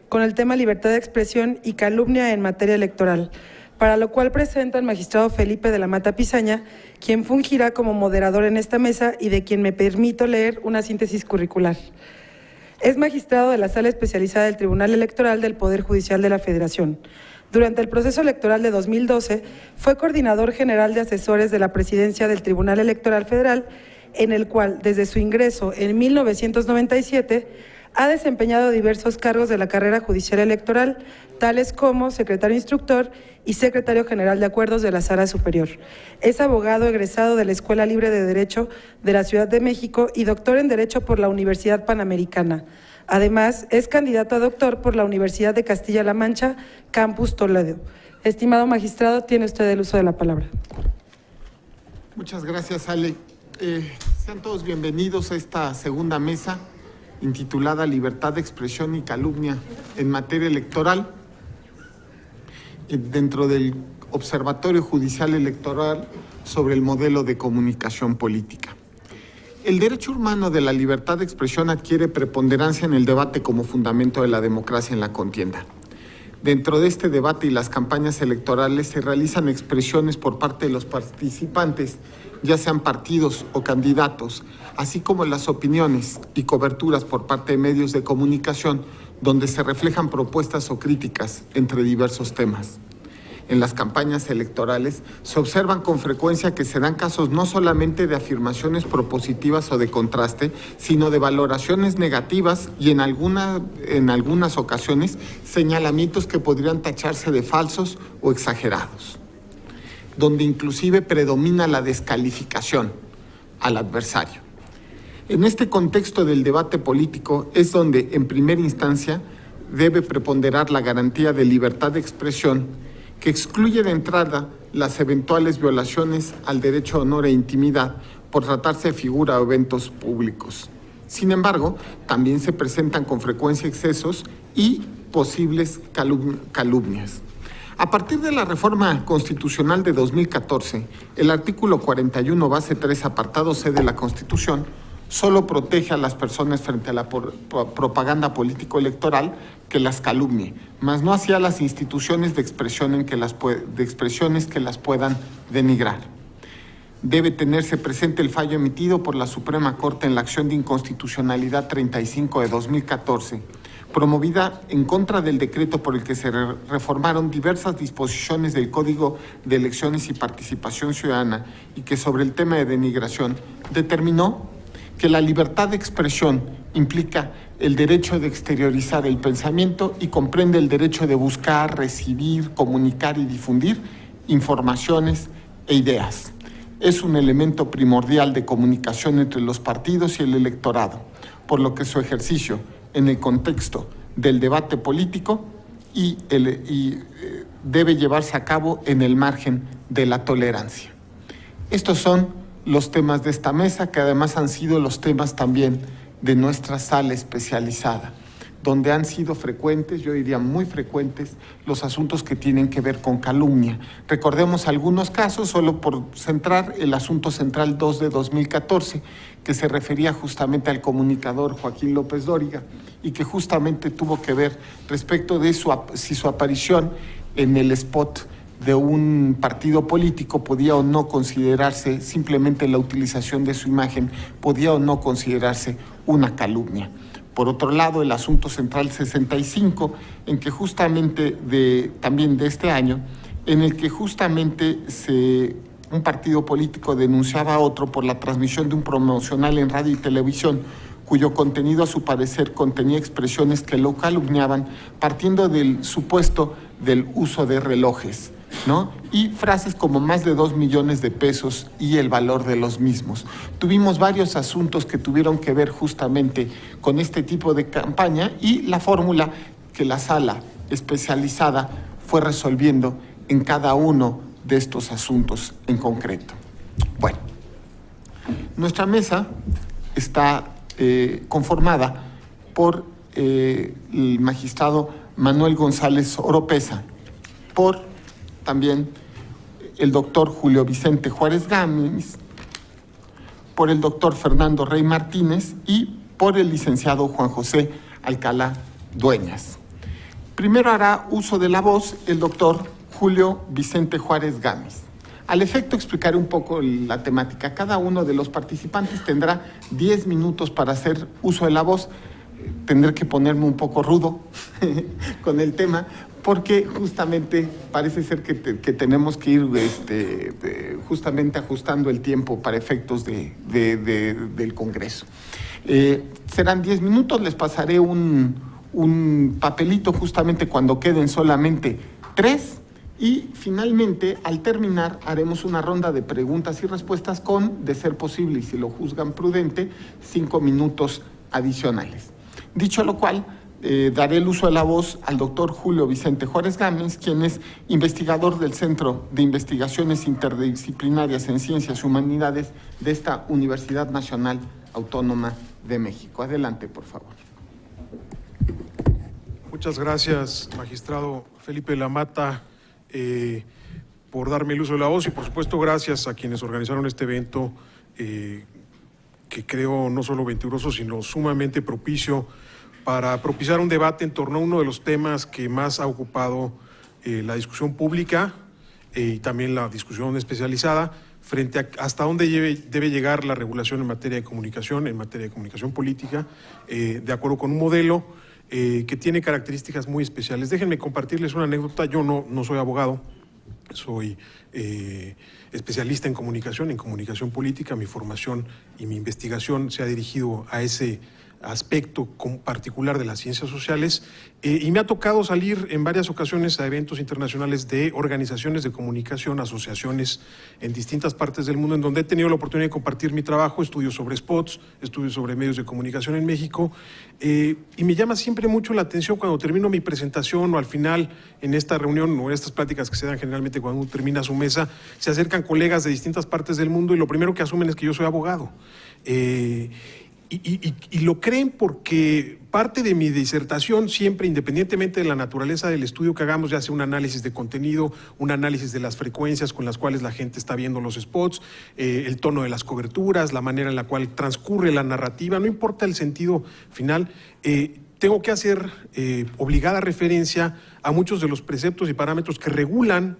con el tema libertad de expresión y calumnia en materia electoral, para lo cual presento al magistrado Felipe de la Mata Pizaña, quien fungirá como moderador en esta mesa y de quien me permito leer una síntesis curricular. Es magistrado de la Sala Especializada del Tribunal Electoral del Poder Judicial de la Federación. Durante el proceso electoral de 2012, fue coordinador general de asesores de la Presidencia del Tribunal Electoral Federal, en el cual, desde su ingreso en 1997, ha desempeñado diversos cargos de la carrera judicial electoral, tales como secretario instructor y secretario general de acuerdos de la Sala Superior. Es abogado egresado de la Escuela Libre de Derecho de la Ciudad de México y doctor en Derecho por la Universidad Panamericana. Además, es candidato a doctor por la Universidad de Castilla-La Mancha, Campus Toledo. Estimado magistrado, tiene usted el uso de la palabra. Muchas gracias, Ale. Sean todos bienvenidos a esta segunda mesa intitulada Libertad de Expresión y Calumnia en materia electoral, dentro del Observatorio Judicial Electoral sobre el modelo de comunicación política. El derecho humano de la libertad de expresión adquiere preponderancia en el debate como fundamento de la democracia en la contienda. Dentro de este debate y las campañas electorales se realizan expresiones por parte de los participantes, ya sean partidos o candidatos, así como las opiniones y coberturas por parte de medios de comunicación, donde se reflejan propuestas o críticas entre diversos temas. En las campañas electorales se observan con frecuencia que se dan casos no solamente de afirmaciones propositivas o de contraste, sino de valoraciones negativas y en algunas ocasiones señalamientos que podrían tacharse de falsos o exagerados, donde inclusive predomina la descalificación al adversario. En este contexto del debate político es donde, en primera instancia, debe preponderar la garantía de libertad de expresión, que excluye de entrada las eventuales violaciones al derecho a honor e intimidad por tratarse de figura o eventos públicos. Sin embargo, también se presentan con frecuencia excesos y posibles calumnias. A partir de la reforma constitucional de 2014, el artículo 41, base 3, apartado C de la Constitución, solo protege a las personas frente a la propaganda político-electoral que las calumnie, mas no hacia las instituciones de expresiones que las puedan denigrar. Debe tenerse presente el fallo emitido por la Suprema Corte en la acción de inconstitucionalidad 35 de 2014, promovida en contra del decreto por el que se reformaron diversas disposiciones del Código de Elecciones y Participación Ciudadana y que sobre el tema de denigración determinó que la libertad de expresión implica el derecho de exteriorizar el pensamiento y comprende el derecho de buscar, recibir, comunicar y difundir informaciones e ideas. Es un elemento primordial de comunicación entre los partidos y el electorado, por lo que su ejercicio en el contexto del debate político debe llevarse a cabo en el margen de la tolerancia. Estos son los temas de esta mesa, que además han sido los temas también de nuestra sala especializada, donde han sido frecuentes, yo diría muy frecuentes, los asuntos que tienen que ver con calumnia. Recordemos algunos casos, solo por centrar el asunto central 2 de 2014, que se refería justamente al comunicador Joaquín López Dóriga y que justamente tuvo que ver respecto de si su aparición en el spot de un partido político podía o no considerarse, simplemente la utilización de su imagen, podía o no considerarse una calumnia. Por otro lado, el asunto central 65, en que justamente también de este año, en el que justamente un partido político denunciaba a otro por la transmisión de un promocional en radio y televisión, cuyo contenido a su parecer contenía expresiones que lo calumniaban, partiendo del supuesto del uso de relojes, ¿no? Y frases como más de 2 millones de pesos y el valor de los mismos. Tuvimos varios asuntos que tuvieron que ver justamente con este tipo de campaña y la fórmula que la sala especializada fue resolviendo en cada uno de estos asuntos en concreto. Bueno, nuestra mesa está conformada por el magistrado Manuel González Oropesa, por también el doctor Julio Vicente Juárez Gámez, por el doctor Fernando Rey Martínez y por el licenciado Juan José Alcalá Dueñas. Primero hará uso de la voz el doctor Julio Vicente Juárez Gámez. Al efecto explicaré un poco la temática. Cada uno de los participantes tendrá 10 minutos para hacer uso de la voz. Tendré que ponerme un poco rudo con el tema, porque justamente parece ser que tenemos que ir justamente ajustando el tiempo para efectos del Congreso. Serán 10 minutos, les pasaré un papelito justamente cuando queden solamente 3. Y finalmente, al terminar, haremos una ronda de preguntas y respuestas con, de ser posible y si lo juzgan prudente, 5 minutos adicionales. Dicho lo cual, daré el uso de la voz al doctor Julio Vicente Juárez Gámez, quien es investigador del Centro de Investigaciones Interdisciplinarias en Ciencias y Humanidades de esta Universidad Nacional Autónoma de México. Adelante, por favor. Muchas gracias, magistrado Felipe de la Mata, por darme el uso de la voz y por supuesto gracias a quienes organizaron este evento que creo no solo venturoso sino sumamente propicio para propiciar un debate en torno a uno de los temas que más ha ocupado la discusión pública y también la discusión especializada frente a hasta dónde debe llegar la regulación en materia de comunicación política, de acuerdo con un modelo que tiene características muy especiales. Déjenme compartirles una anécdota. Yo no soy abogado, soy especialista en comunicación política. Mi formación y mi investigación se ha dirigido a ese aspecto particular de las ciencias sociales y me ha tocado salir en varias ocasiones a eventos internacionales de organizaciones de comunicación, asociaciones en distintas partes del mundo en donde he tenido la oportunidad de compartir mi trabajo, estudios sobre spots, estudios sobre medios de comunicación en México y me llama siempre mucho la atención cuando termino mi presentación o al final en esta reunión o en estas pláticas que se dan generalmente cuando uno termina su mesa, se acercan colegas de distintas partes del mundo y lo primero que asumen es que yo soy abogado. Y lo creen porque parte de mi disertación siempre, independientemente de la naturaleza del estudio que hagamos, ya sea un análisis de contenido, un análisis de las frecuencias con las cuales la gente está viendo los spots, el tono de las coberturas, la manera en la cual transcurre la narrativa, no importa el sentido final, tengo que hacer obligada referencia a muchos de los preceptos y parámetros que regulan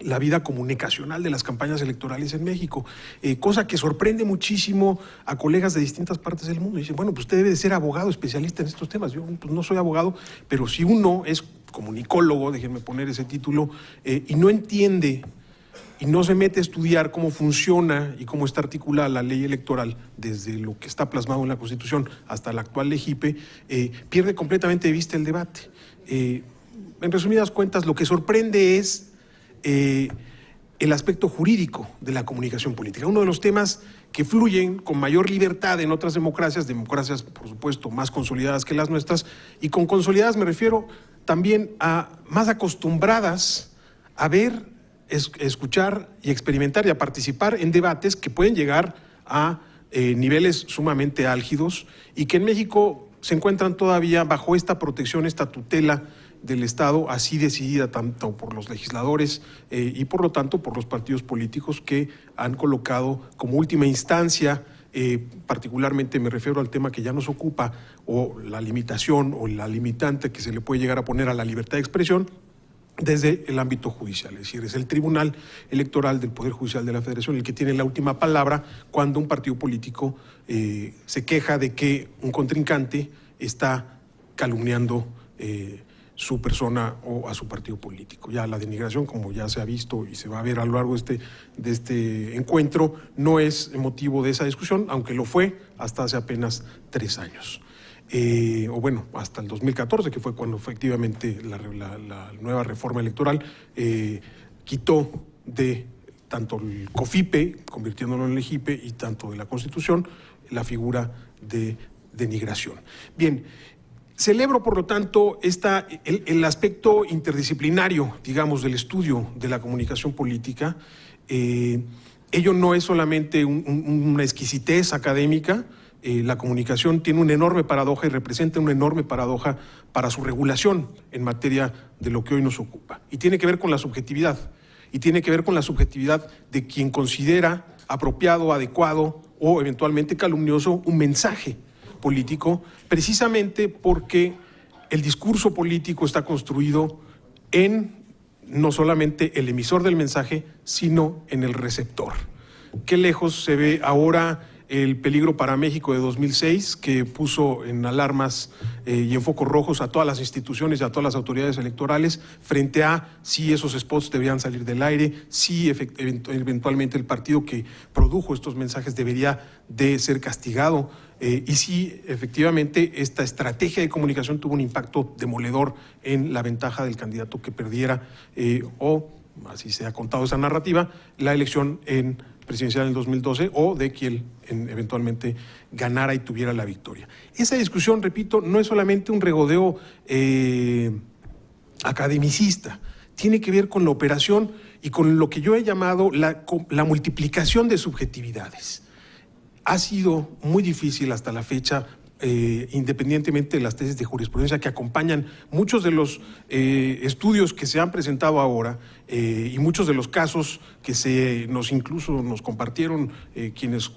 la vida comunicacional de las campañas electorales en México, cosa que sorprende muchísimo a colegas de distintas partes del mundo. Dicen, bueno, pues usted debe de ser abogado especialista en estos temas. Yo pues, no soy abogado, pero si uno es comunicólogo, déjenme poner ese título, y no entiende y no se mete a estudiar cómo funciona y cómo está articulada la ley electoral desde lo que está plasmado en la Constitución hasta la actual LEGIPE, pierde completamente de vista el debate. En resumidas cuentas, lo que sorprende es el aspecto jurídico de la comunicación política. Uno de los temas que fluyen con mayor libertad en otras democracias, por supuesto más consolidadas que las nuestras, y con consolidadas me refiero también a más acostumbradas a ver, escuchar y experimentar y a participar en debates que pueden llegar a niveles sumamente álgidos y que en México se encuentran todavía bajo esta protección, esta tutela del Estado, así decidida tanto por los legisladores y por lo tanto por los partidos políticos que han colocado como última instancia, particularmente me refiero al tema que ya nos ocupa, o la limitación o la limitante que se le puede llegar a poner a la libertad de expresión desde el ámbito judicial, es decir, es el Tribunal Electoral del Poder Judicial de la Federación el que tiene la última palabra cuando un partido político se queja de que un contrincante está calumniando su persona o a su partido político. Ya la denigración, como ya se ha visto y se va a ver a lo largo de este encuentro, no es motivo de esa discusión, aunque lo fue hasta hace apenas 3 años. O bueno, hasta el 2014, que fue cuando efectivamente la nueva reforma electoral quitó de tanto el COFIPE, convirtiéndolo en LEGIPE, y tanto de la Constitución, la figura de denigración. Bien, celebro, por lo tanto, el aspecto interdisciplinario, digamos, del estudio de la comunicación política. Ello no es solamente una exquisitez académica. La comunicación tiene una enorme paradoja y representa una enorme paradoja para su regulación en materia de lo que hoy nos ocupa. Y tiene que ver con la subjetividad. Y tiene que ver con la subjetividad de quien considera apropiado, adecuado o eventualmente calumnioso un mensaje político, precisamente porque el discurso político está construido en no solamente el emisor del mensaje, sino en el receptor. Qué lejos se ve ahora el peligro para México de 2006, que puso en alarmas y en focos rojos a todas las instituciones y a todas las autoridades electorales frente a si esos spots deberían salir del aire, si eventualmente el partido que produjo estos mensajes debería de ser castigado y si efectivamente esta estrategia de comunicación tuvo un impacto demoledor en la ventaja del candidato que perdiera o, así se ha contado esa narrativa, la elección presidencial en 2012 o de quien eventualmente ganara y tuviera la victoria. Esa discusión, repito, no es solamente un regodeo academicista, tiene que ver con la operación y con lo que yo he llamado la multiplicación de subjetividades. Ha sido muy difícil hasta la fecha, independientemente de las tesis de jurisprudencia que acompañan muchos de los estudios que se han presentado ahora y muchos de los casos que incluso nos compartieron quienes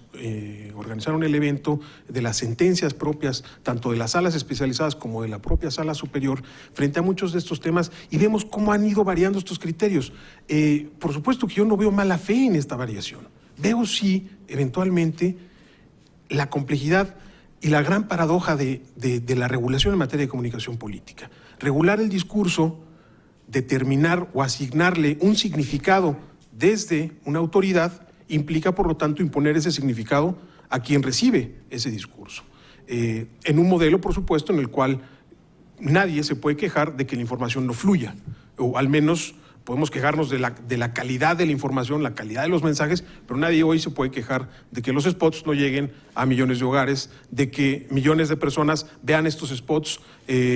organizaron el evento, de las sentencias propias, tanto de las salas especializadas como de la propia sala superior, frente a muchos de estos temas, y vemos cómo han ido variando estos criterios. Por supuesto que yo no veo mala fe en esta variación. Veo sí, eventualmente, la complejidad y la gran paradoja de la regulación en materia de comunicación política. Regular el discurso, determinar o asignarle un significado desde una autoridad, implica, por lo tanto, imponer ese significado a quien recibe ese discurso. En un modelo, por supuesto, en el cual nadie se puede quejar de que la información no fluya, o al menos podemos quejarnos de la calidad de la información, la calidad de los mensajes, pero nadie hoy se puede quejar de que los spots no lleguen a millones de hogares, de que millones de personas vean estos spots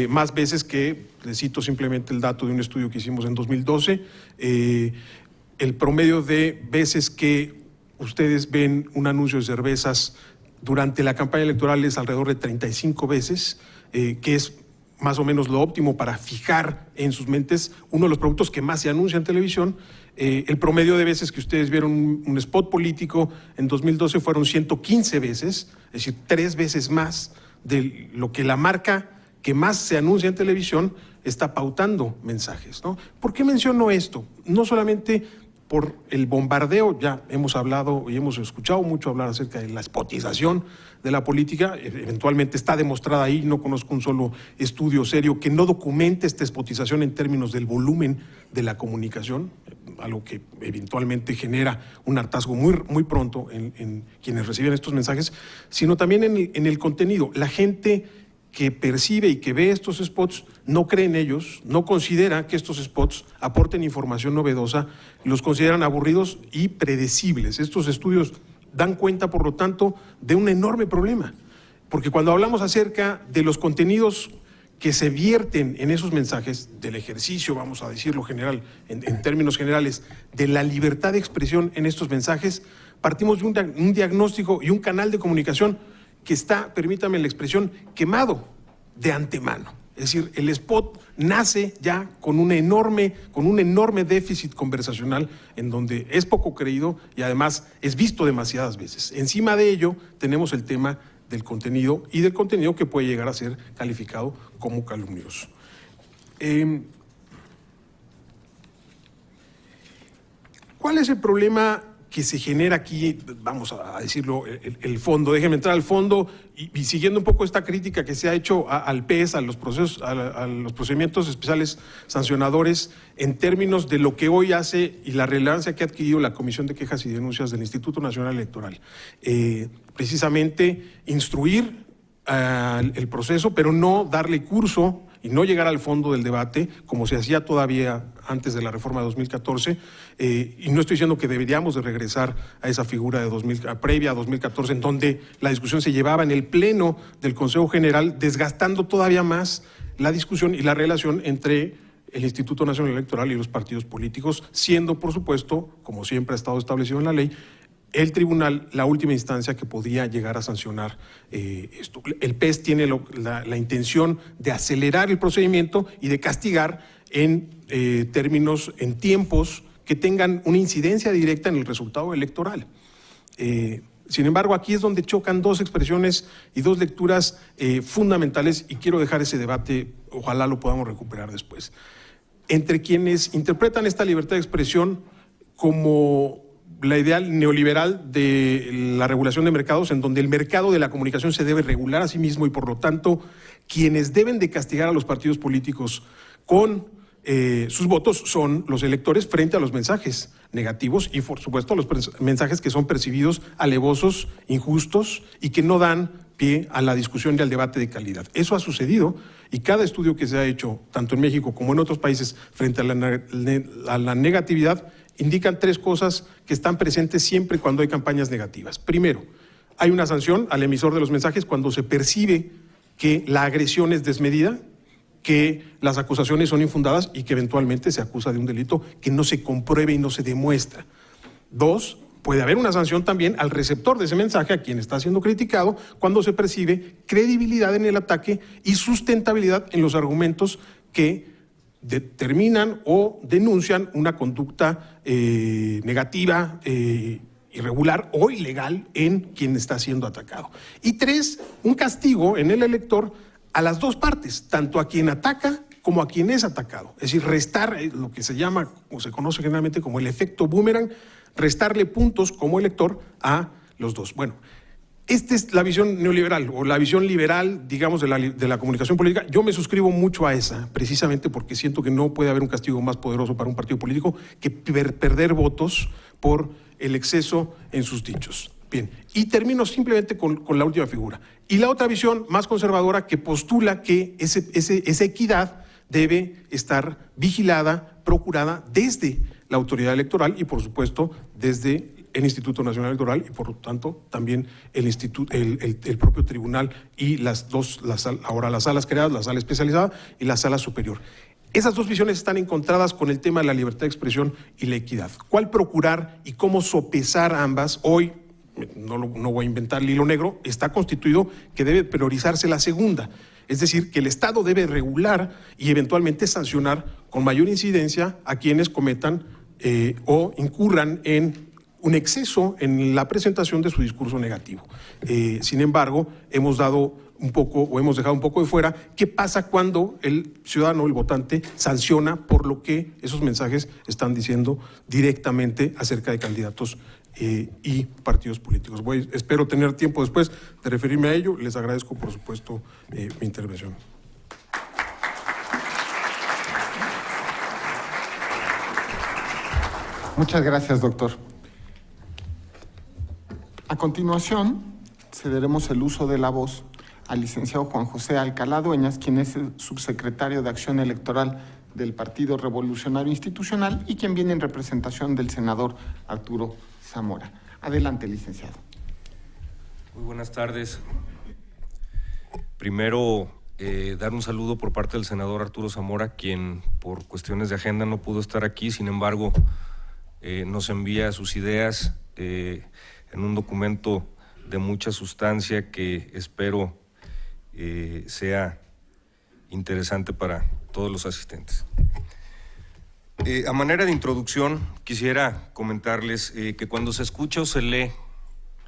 más veces que, les cito simplemente el dato de un estudio que hicimos en 2012, el promedio de veces que ustedes ven un anuncio de cervezas durante la campaña electoral es alrededor de 35 veces, que es más o menos lo óptimo para fijar en sus mentes uno de los productos que más se anuncia en televisión. El promedio de veces que ustedes vieron un spot político en 2012 fueron 115 veces, es decir, 3 veces más de lo que la marca que más se anuncia en televisión está pautando mensajes, ¿no? ¿Por qué menciono esto? No solamente por el bombardeo, ya hemos hablado y hemos escuchado mucho hablar acerca de la spotización de la política, eventualmente está demostrada ahí, no conozco un solo estudio serio que no documente esta spotización en términos del volumen de la comunicación, algo que eventualmente genera un hartazgo muy pronto en quienes reciben estos mensajes, sino también en el contenido. La gente que percibe y que ve estos spots no cree en ellos, no considera que estos spots aporten información novedosa, los consideran aburridos y predecibles. Estos estudios dan cuenta, por lo tanto, de un enorme problema, porque cuando hablamos acerca de los contenidos que se vierten en esos mensajes, del ejercicio, vamos a decirlo general, en términos generales, de la libertad de expresión en estos mensajes, partimos de un diagnóstico y un canal de comunicación que está, permítame la expresión, quemado de antemano. Es decir, el spot nace ya con un enorme déficit conversacional en donde es poco creído y además es visto demasiadas veces. Encima de ello tenemos el tema del contenido y del contenido que puede llegar a ser calificado como calumnioso. ¿Cuál es el problema que se genera aquí? Vamos a decirlo, el fondo. Déjenme entrar al fondo y siguiendo un poco esta crítica que se ha hecho al PES, a los procedimientos especiales sancionadores, en términos de lo que hoy hace y la relevancia que ha adquirido la Comisión de Quejas y Denuncias del Instituto Nacional Electoral. Precisamente instruir el proceso, pero no darle curso y no llegar al fondo del debate, como se hacía todavía antes de la reforma de 2014, y no estoy diciendo que deberíamos de regresar a esa figura de previa a 2014, en donde la discusión se llevaba en el pleno del Consejo General, desgastando todavía más la discusión y la relación entre el Instituto Nacional Electoral y los partidos políticos, siendo, por supuesto, como siempre ha estado establecido en la ley, el tribunal la última instancia que podía llegar a sancionar esto. El PES tiene la intención de acelerar el procedimiento y de castigar en términos, en tiempos que tengan una incidencia directa en el resultado electoral. Sin embargo, aquí es donde chocan dos expresiones y dos lecturas fundamentales, y quiero dejar ese debate, ojalá lo podamos recuperar después. Entre quienes interpretan esta libertad de expresión como la ideal neoliberal de la regulación de mercados, en donde el mercado de la comunicación se debe regular a sí mismo y por lo tanto quienes deben de castigar a los partidos políticos con sus votos son los electores frente a los mensajes negativos y por supuesto los mensajes que son percibidos alevosos, injustos y que no dan pie a la discusión y al debate de calidad. Eso ha sucedido y cada estudio que se ha hecho, tanto en México como en otros países, frente a la negatividad, indican tres cosas que están presentes siempre cuando hay campañas negativas. Primero, hay una sanción al emisor de los mensajes cuando se percibe que la agresión es desmedida, que las acusaciones son infundadas y que eventualmente se acusa de un delito que no se compruebe y no se demuestra. Dos, puede haber una sanción también al receptor de ese mensaje, a quien está siendo criticado, cuando se percibe credibilidad en el ataque y sustentabilidad en los argumentos que determinan o denuncian una conducta negativa, irregular o ilegal en quien está siendo atacado. Y tres, un castigo en el elector a las dos partes, tanto a quien ataca como a quien es atacado. Es decir, restar lo que se llama o se conoce generalmente como el efecto boomerang, restarle puntos como elector a los dos. Bueno, esta es la visión neoliberal o la visión liberal, digamos, de la comunicación política. Yo me suscribo mucho a esa, precisamente porque siento que no puede haber un castigo más poderoso para un partido político que perder votos por el exceso en sus dichos. Bien, y termino simplemente con la última figura. Y la otra visión más conservadora que postula que esa equidad debe estar vigilada, procurada desde la autoridad electoral y, por supuesto, desde el Instituto Nacional Electoral y, por lo tanto, también el propio tribunal y ahora las salas creadas, la sala especializada y la sala superior. Esas dos visiones están encontradas con el tema de la libertad de expresión y la equidad. ¿Cuál procurar y cómo sopesar ambas? Hoy, no voy a inventar el hilo negro, está constituido que debe priorizarse la segunda. Es decir, que el Estado debe regular y eventualmente sancionar con mayor incidencia a quienes cometan o incurran en un exceso en la presentación de su discurso negativo. Sin embargo, hemos dejado un poco de fuera qué pasa cuando el ciudadano, el votante, sanciona por lo que esos mensajes están diciendo directamente acerca de candidatos y partidos políticos. Espero tener tiempo después de referirme a ello. Les agradezco, por supuesto, mi intervención. Muchas gracias, doctor. A continuación, cederemos el uso de la voz al licenciado Juan José Alcalá Dueñas, quien es el subsecretario de Acción Electoral del Partido Revolucionario Institucional y quien viene en representación del senador Arturo Zamora. Adelante, licenciado. Muy buenas tardes. Primero, dar un saludo por parte del senador Arturo Zamora, quien por cuestiones de agenda no pudo estar aquí, sin embargo, nos envía sus ideas en un documento de mucha sustancia que espero sea interesante para todos los asistentes. A manera de introducción, quisiera comentarles que cuando se escucha o se lee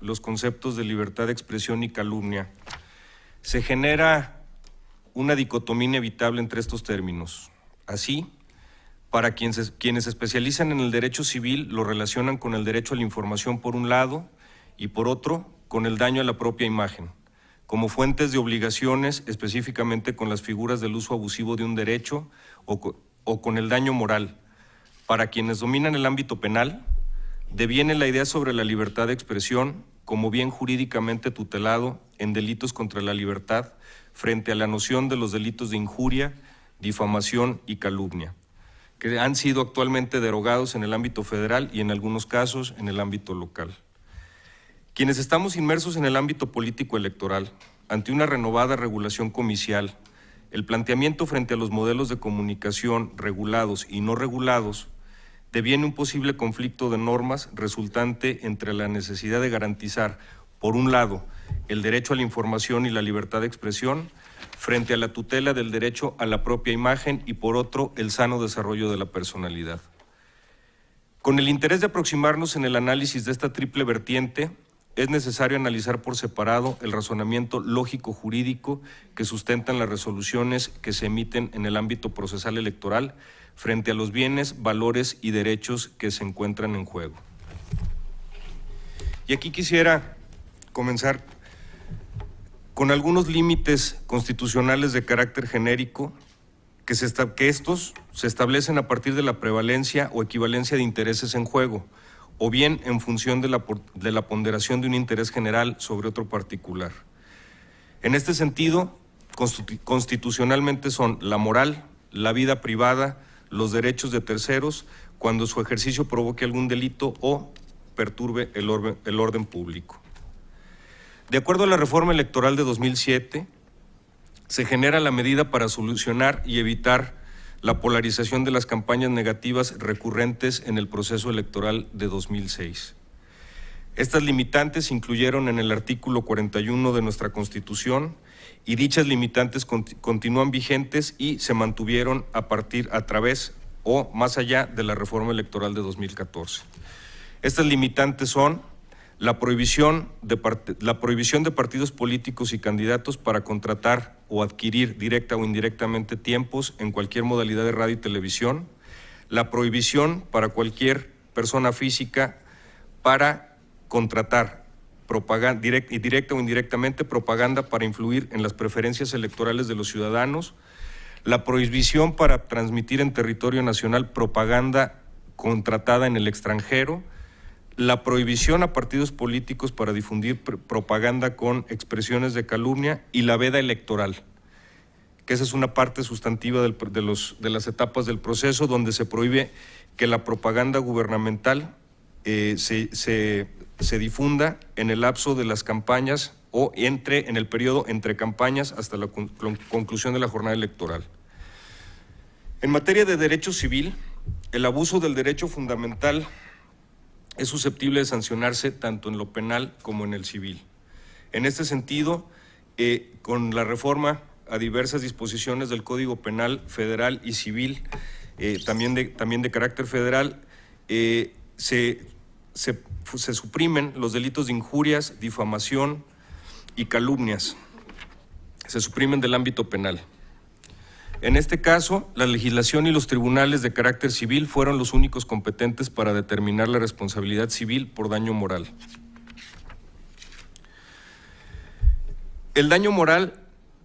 los conceptos de libertad de expresión y calumnia, se genera una dicotomía inevitable entre estos términos. Así, para quienes se especializan en el derecho civil lo relacionan con el derecho a la información por un lado y por otro con el daño a la propia imagen, como fuentes de obligaciones, específicamente con las figuras del uso abusivo de un derecho o con el daño moral. Para quienes dominan el ámbito penal, deviene la idea sobre la libertad de expresión como bien jurídicamente tutelado en delitos contra la libertad frente a la noción de los delitos de injuria, difamación y calumnia, que han sido actualmente derogados en el ámbito federal y en algunos casos en el ámbito local. Quienes estamos inmersos en el ámbito político electoral, ante una renovada regulación comicial, el planteamiento frente a los modelos de comunicación regulados y no regulados deviene un posible conflicto de normas resultante entre la necesidad de garantizar, por un lado, el derecho a la información y la libertad de expresión, frente a la tutela del derecho a la propia imagen y, por otro, el sano desarrollo de la personalidad. Con el interés de aproximarnos en el análisis de esta triple vertiente, es necesario analizar por separado el razonamiento lógico-jurídico que sustentan las resoluciones que se emiten en el ámbito procesal electoral frente a los bienes, valores y derechos que se encuentran en juego. Y aquí quisiera comenzar con algunos límites constitucionales de carácter genérico que estos se establecen a partir de la prevalencia o equivalencia de intereses en juego, o bien en función de la ponderación de un interés general sobre otro particular. En este sentido, constitucionalmente son la moral, la vida privada, los derechos de terceros, cuando su ejercicio provoque algún delito o perturbe el orden público. De acuerdo a la reforma electoral de 2007, se genera la medida para solucionar y evitar la polarización de las campañas negativas recurrentes en el proceso electoral de 2006. Estas limitantes se incluyeron en el artículo 41 de nuestra Constitución y dichas limitantes continúan vigentes y se mantuvieron a través o más allá de la reforma electoral de 2014. Estas limitantes son la prohibición de partidos políticos y candidatos para contratar o adquirir directa o indirectamente tiempos en cualquier modalidad de radio y televisión, la prohibición para cualquier persona física para contratar directa o indirectamente propaganda para influir en las preferencias electorales de los ciudadanos, la prohibición para transmitir en territorio nacional propaganda contratada en el extranjero, la prohibición a partidos políticos para difundir propaganda con expresiones de calumnia y la veda electoral, que esa es una parte sustantiva de las etapas del proceso donde se prohíbe que la propaganda gubernamental se difunda en el lapso de las campañas o en el periodo entre campañas hasta la conclusión de la jornada electoral. En materia de derecho civil, el abuso del derecho fundamental es susceptible de sancionarse tanto en lo penal como en el civil. En este sentido, con la reforma a diversas disposiciones del Código Penal federal y civil, también de carácter federal, se suprimen los delitos de injurias, difamación y calumnias. Se suprimen del ámbito penal. En este caso, la legislación y los tribunales de carácter civil fueron los únicos competentes para determinar la responsabilidad civil por daño moral. El daño moral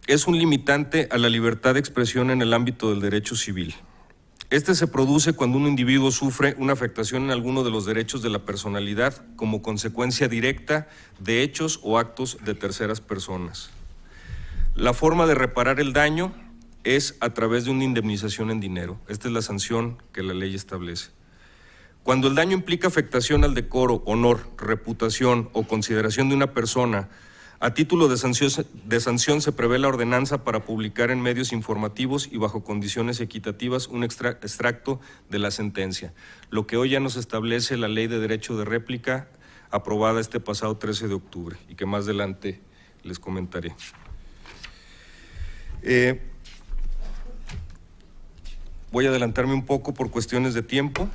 es un limitante a la libertad de expresión en el ámbito del derecho civil. Este se produce cuando un individuo sufre una afectación en alguno de los derechos de la personalidad como consecuencia directa de hechos o actos de terceras personas. La forma de reparar el daño es a través de una indemnización en dinero. Esta es la sanción que la ley establece. Cuando el daño implica afectación al decoro, honor, reputación o consideración de una persona, a título de sanción se prevé la ordenanza para publicar en medios informativos y bajo condiciones equitativas un extracto de la sentencia, lo que hoy ya nos establece la Ley de Derecho de Réplica aprobada este pasado 13 de octubre y que más adelante les comentaré. Voy a adelantarme un poco por cuestiones de tiempo.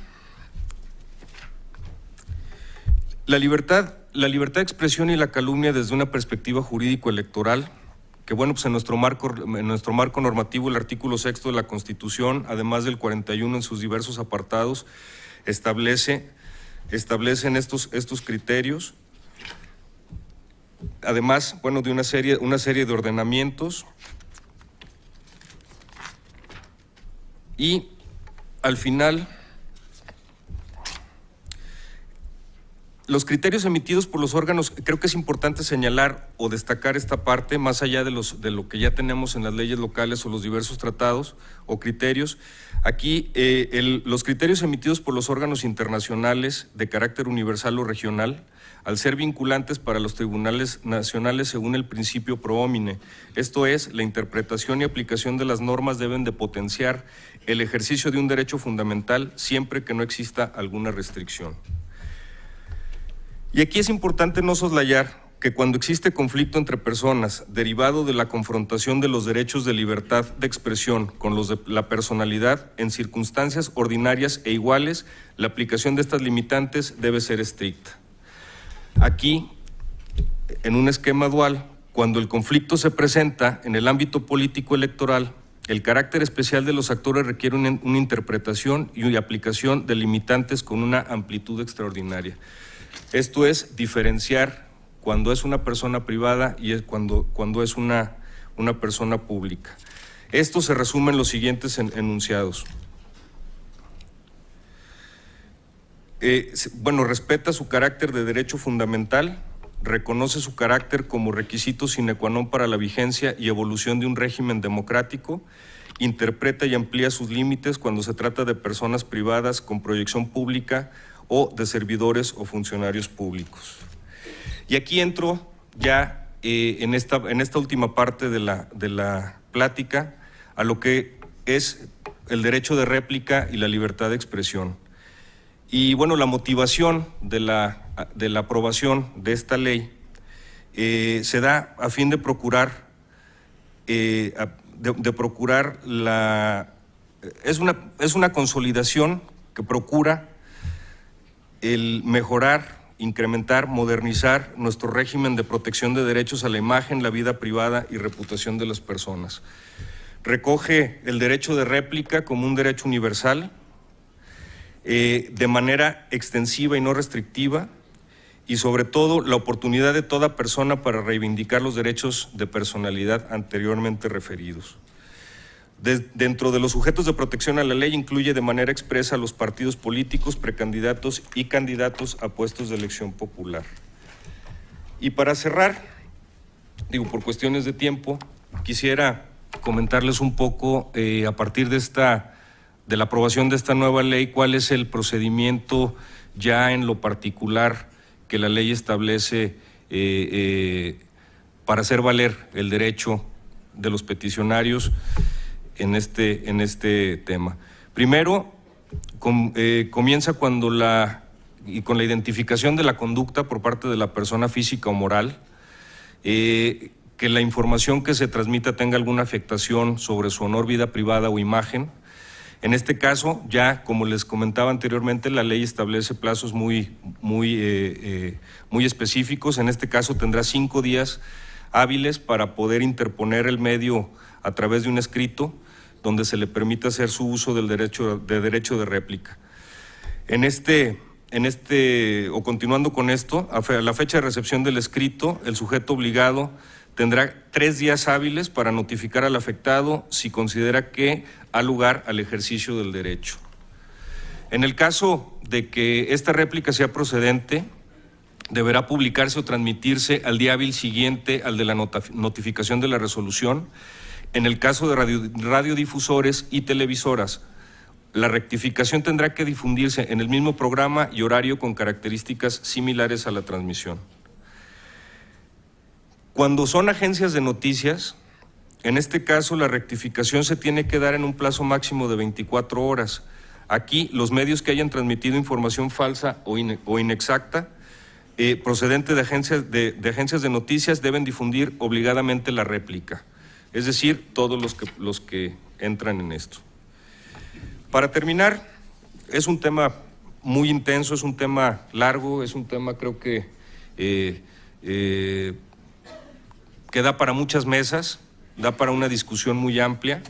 La libertad de expresión y la calumnia desde una perspectiva jurídico-electoral, que bueno, pues en nuestro marco normativo el artículo 6 de la Constitución, además del 41 en sus diversos apartados, establecen estos criterios, además, bueno, de una serie de ordenamientos. Y al final, los criterios emitidos por los órganos, creo que es importante señalar o destacar esta parte, más allá de lo que ya tenemos en las leyes locales o los diversos tratados o criterios. Aquí los criterios emitidos por los órganos internacionales de carácter universal o regional, al ser vinculantes para los tribunales nacionales según el principio pro homine, esto es, la interpretación y aplicación de las normas deben de potenciar el ejercicio de un derecho fundamental siempre que no exista alguna restricción. Y aquí es importante no soslayar que cuando existe conflicto entre personas derivado de la confrontación de los derechos de libertad de expresión con los de la personalidad, en circunstancias ordinarias e iguales, la aplicación de estas limitantes debe ser estricta. Aquí en un esquema dual, cuando el conflicto se presenta en el ámbito político electoral, el carácter especial de los actores requiere una interpretación y aplicación de limitantes con una amplitud extraordinaria. Esto es diferenciar cuando es una persona privada y es cuando es una persona pública. Esto se resume en los siguientes enunciados. Respeta su carácter de derecho fundamental, reconoce su carácter como requisito sine qua non para la vigencia y evolución de un régimen democrático, interpreta y amplía sus límites cuando se trata de personas privadas con proyección pública o de servidores o funcionarios públicos. Y aquí entro ya en esta última parte de la plática a lo que es el derecho de réplica y la libertad de expresión. Y bueno, la motivación de la aprobación de esta ley se da a fin de procurar es una consolidación que procura el mejorar, incrementar, modernizar nuestro régimen de protección de derechos a la imagen, la vida privada y reputación de las personas. Recoge el derecho de réplica como un derecho universal, de manera extensiva y no restrictiva, y sobre todo la oportunidad de toda persona para reivindicar los derechos de personalidad anteriormente referidos. Dentro de los sujetos de protección a la ley incluye de manera expresa a los partidos políticos, precandidatos y candidatos a puestos de elección popular. Y para cerrar, por cuestiones de tiempo, quisiera comentarles un poco a partir de la aprobación de esta nueva ley, cuál es el procedimiento ya en lo particular que la ley establece para hacer valer el derecho de los peticionarios en este tema. Primero, comienza con la identificación de la conducta por parte de la persona física o moral, que la información que se transmita tenga alguna afectación sobre su honor, vida privada o imagen. En este caso, ya como les comentaba anteriormente, la ley establece plazos muy específicos. En este caso tendrá 5 días hábiles para poder interponer el medio a través de un escrito donde se le permita hacer su uso del derecho de réplica. Continuando con esto, a la fecha de recepción del escrito, el sujeto obligado tendrá 3 días hábiles para notificar al afectado si considera que ha lugar al ejercicio del derecho. En el caso de que esta réplica sea procedente, deberá publicarse o transmitirse al día hábil siguiente al de la notificación de la resolución. En el caso de radiodifusores y televisoras, la rectificación tendrá que difundirse en el mismo programa y horario con características similares a la transmisión. Cuando son agencias de noticias, en este caso la rectificación se tiene que dar en un plazo máximo de 24 horas. Aquí los medios que hayan transmitido información falsa o inexacta procedente de agencias de noticias deben difundir obligadamente la réplica, es decir, todos los que entran en esto. Para terminar, es un tema muy intenso, es un tema largo, es un tema creo que da para muchas mesas, da para una discusión muy amplia.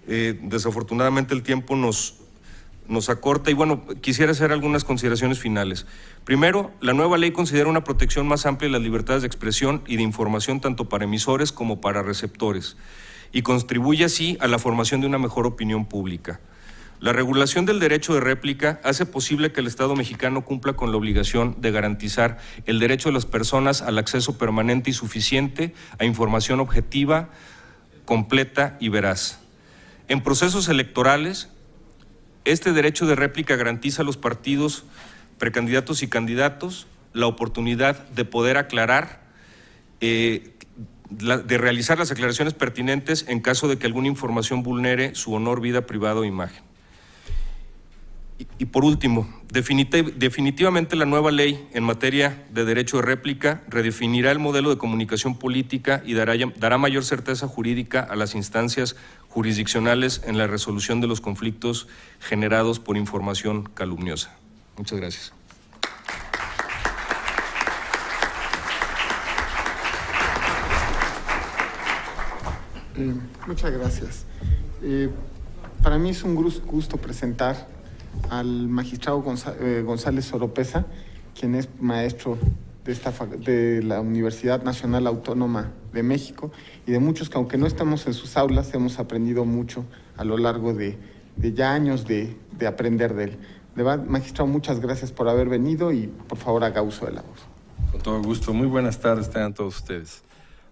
Desafortunadamente el tiempo nos acorta y bueno, quisiera hacer algunas consideraciones finales. Primero, la nueva ley considera una protección más amplia de las libertades de expresión y de información tanto para emisores como para receptores y contribuye así a la formación de una mejor opinión pública. La regulación del derecho de réplica hace posible que el Estado mexicano cumpla con la obligación de garantizar el derecho de las personas al acceso permanente y suficiente a información objetiva, completa y veraz. En procesos electorales, este derecho de réplica garantiza a los partidos, precandidatos y candidatos la oportunidad de poder aclarar, de realizar las aclaraciones pertinentes en caso de que alguna información vulnere su honor, vida privada o imagen. Y por último, definitivamente la nueva ley en materia de derecho de réplica redefinirá el modelo de comunicación política y dará mayor certeza jurídica a las instancias jurisdiccionales en la resolución de los conflictos generados por información calumniosa. Muchas gracias. Muchas gracias. Para mí es un gusto presentar al magistrado González Oropeza, quien es maestro de la Universidad Nacional Autónoma de México y de muchos que, aunque no estamos en sus aulas, hemos aprendido mucho a lo largo de ya años de aprender de él. De verdad, magistrado, muchas gracias por haber venido y por favor haga uso de la voz. Con todo gusto. Muy buenas tardes tengan todos ustedes.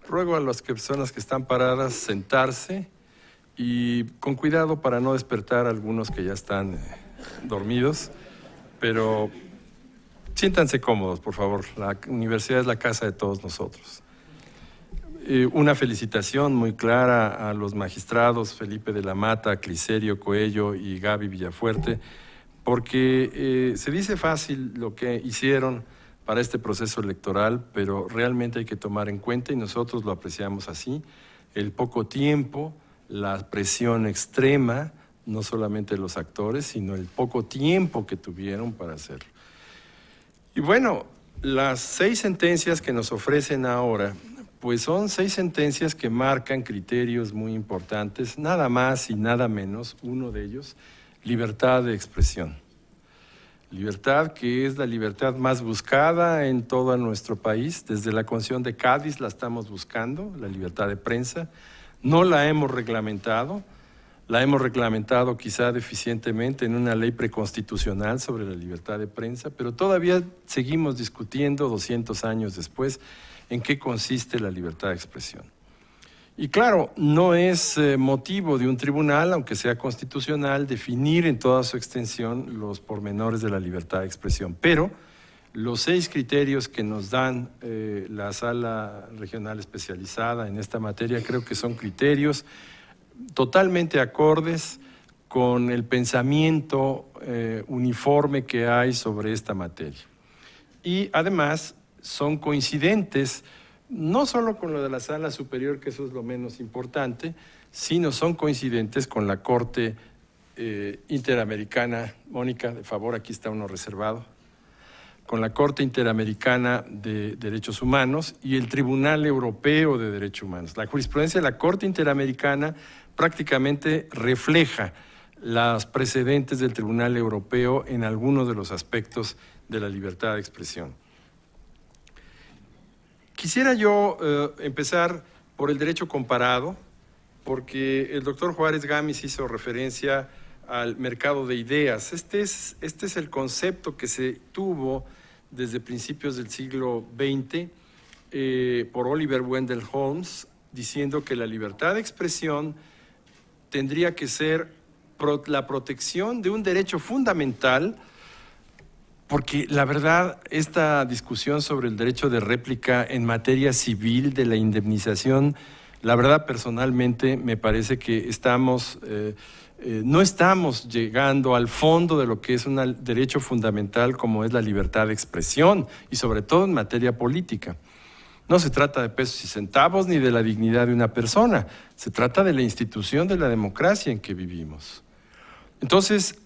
Ruego a las personas que están paradas sentarse y con cuidado para no despertar a algunos que ya están dormidos, pero siéntanse cómodos, por favor. La universidad es la casa de todos nosotros. Una felicitación muy clara a los magistrados Felipe de la Mata, Cliserio Coello y Gaby Villafuerte, porque se dice fácil lo que hicieron para este proceso electoral, pero realmente hay que tomar en cuenta, y nosotros lo apreciamos así, el poco tiempo, la presión extrema, no solamente los actores, sino el poco tiempo que tuvieron para hacerlo. Y bueno, las 6 sentencias que nos ofrecen ahora, pues son 6 sentencias que marcan criterios muy importantes, nada más y nada menos, uno de ellos, libertad de expresión. Libertad que es la libertad más buscada en todo nuestro país. Desde la Constitución de Cádiz la estamos buscando, la libertad de prensa. No la hemos reglamentado quizá deficientemente en una ley preconstitucional sobre la libertad de prensa, pero todavía seguimos discutiendo 200 años después en qué consiste la libertad de expresión. Y claro, no es motivo de un tribunal, aunque sea constitucional, definir en toda su extensión los pormenores de la libertad de expresión. Pero los 6 criterios que nos dan la Sala Regional Especializada en esta materia creo que son criterios totalmente acordes con el pensamiento uniforme que hay sobre esta materia. Y además son coincidentes no solo con lo de la Sala Superior, que eso es lo menos importante, sino son coincidentes con la Corte Interamericana. Mónica, de favor, aquí está uno reservado. Con la Corte Interamericana de Derechos Humanos y el Tribunal Europeo de Derechos Humanos. La jurisprudencia de la Corte Interamericana prácticamente refleja los precedentes del Tribunal Europeo en algunos de los aspectos de la libertad de expresión. Quisiera yo empezar por el derecho comparado, porque el doctor Juárez Gámez hizo referencia al mercado de ideas. Este es el concepto que se tuvo desde principios del siglo XX por Oliver Wendell Holmes, diciendo que la libertad de expresión tendría que ser la protección de un derecho fundamental, porque la verdad, esta discusión sobre el derecho de réplica en materia civil de la indemnización, la verdad personalmente me parece que no estamos llegando al fondo de lo que es un derecho fundamental como es la libertad de expresión y sobre todo en materia política. No se trata de pesos y centavos ni de la dignidad de una persona, se trata de la institución de la democracia en que vivimos. Entonces,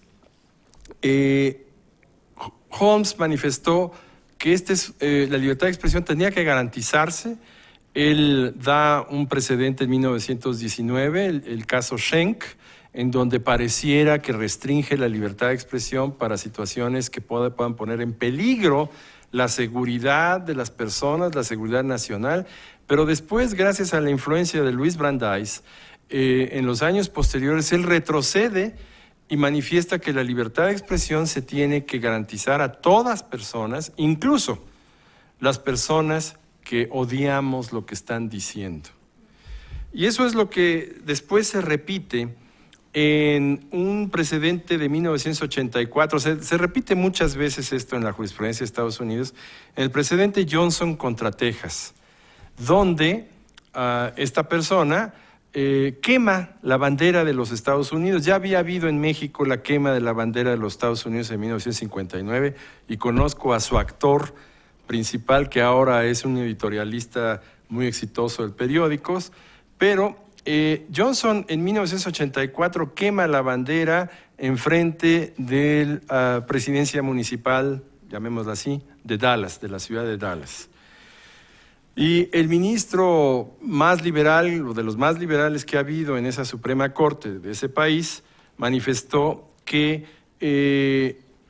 Holmes manifestó que la libertad de expresión tenía que garantizarse. Él da un precedente en 1919, el caso Schenck, en donde pareciera que restringe la libertad de expresión para situaciones que puedan poner en peligro la seguridad de las personas, la seguridad nacional, pero después, gracias a la influencia de Louis Brandeis, en los años posteriores, él retrocede y manifiesta que la libertad de expresión se tiene que garantizar a todas personas, incluso las personas que odiamos lo que están diciendo. Y eso es lo que después se repite en un precedente de 1984. Se repite muchas veces esto en la jurisprudencia de Estados Unidos, en el precedente Johnson contra Texas, donde esta persona quema la bandera de los Estados Unidos. Ya había habido en México la quema de la bandera de los Estados Unidos en 1959 y conozco a su actor principal, que ahora es un editorialista muy exitoso de periódicos, pero Johnson en 1984 quema la bandera enfrente de la presidencia municipal, llamémosla así, de Dallas, de la ciudad de Dallas. Y el ministro más liberal, o de los más liberales que ha habido en esa Suprema Corte de ese país, manifestó que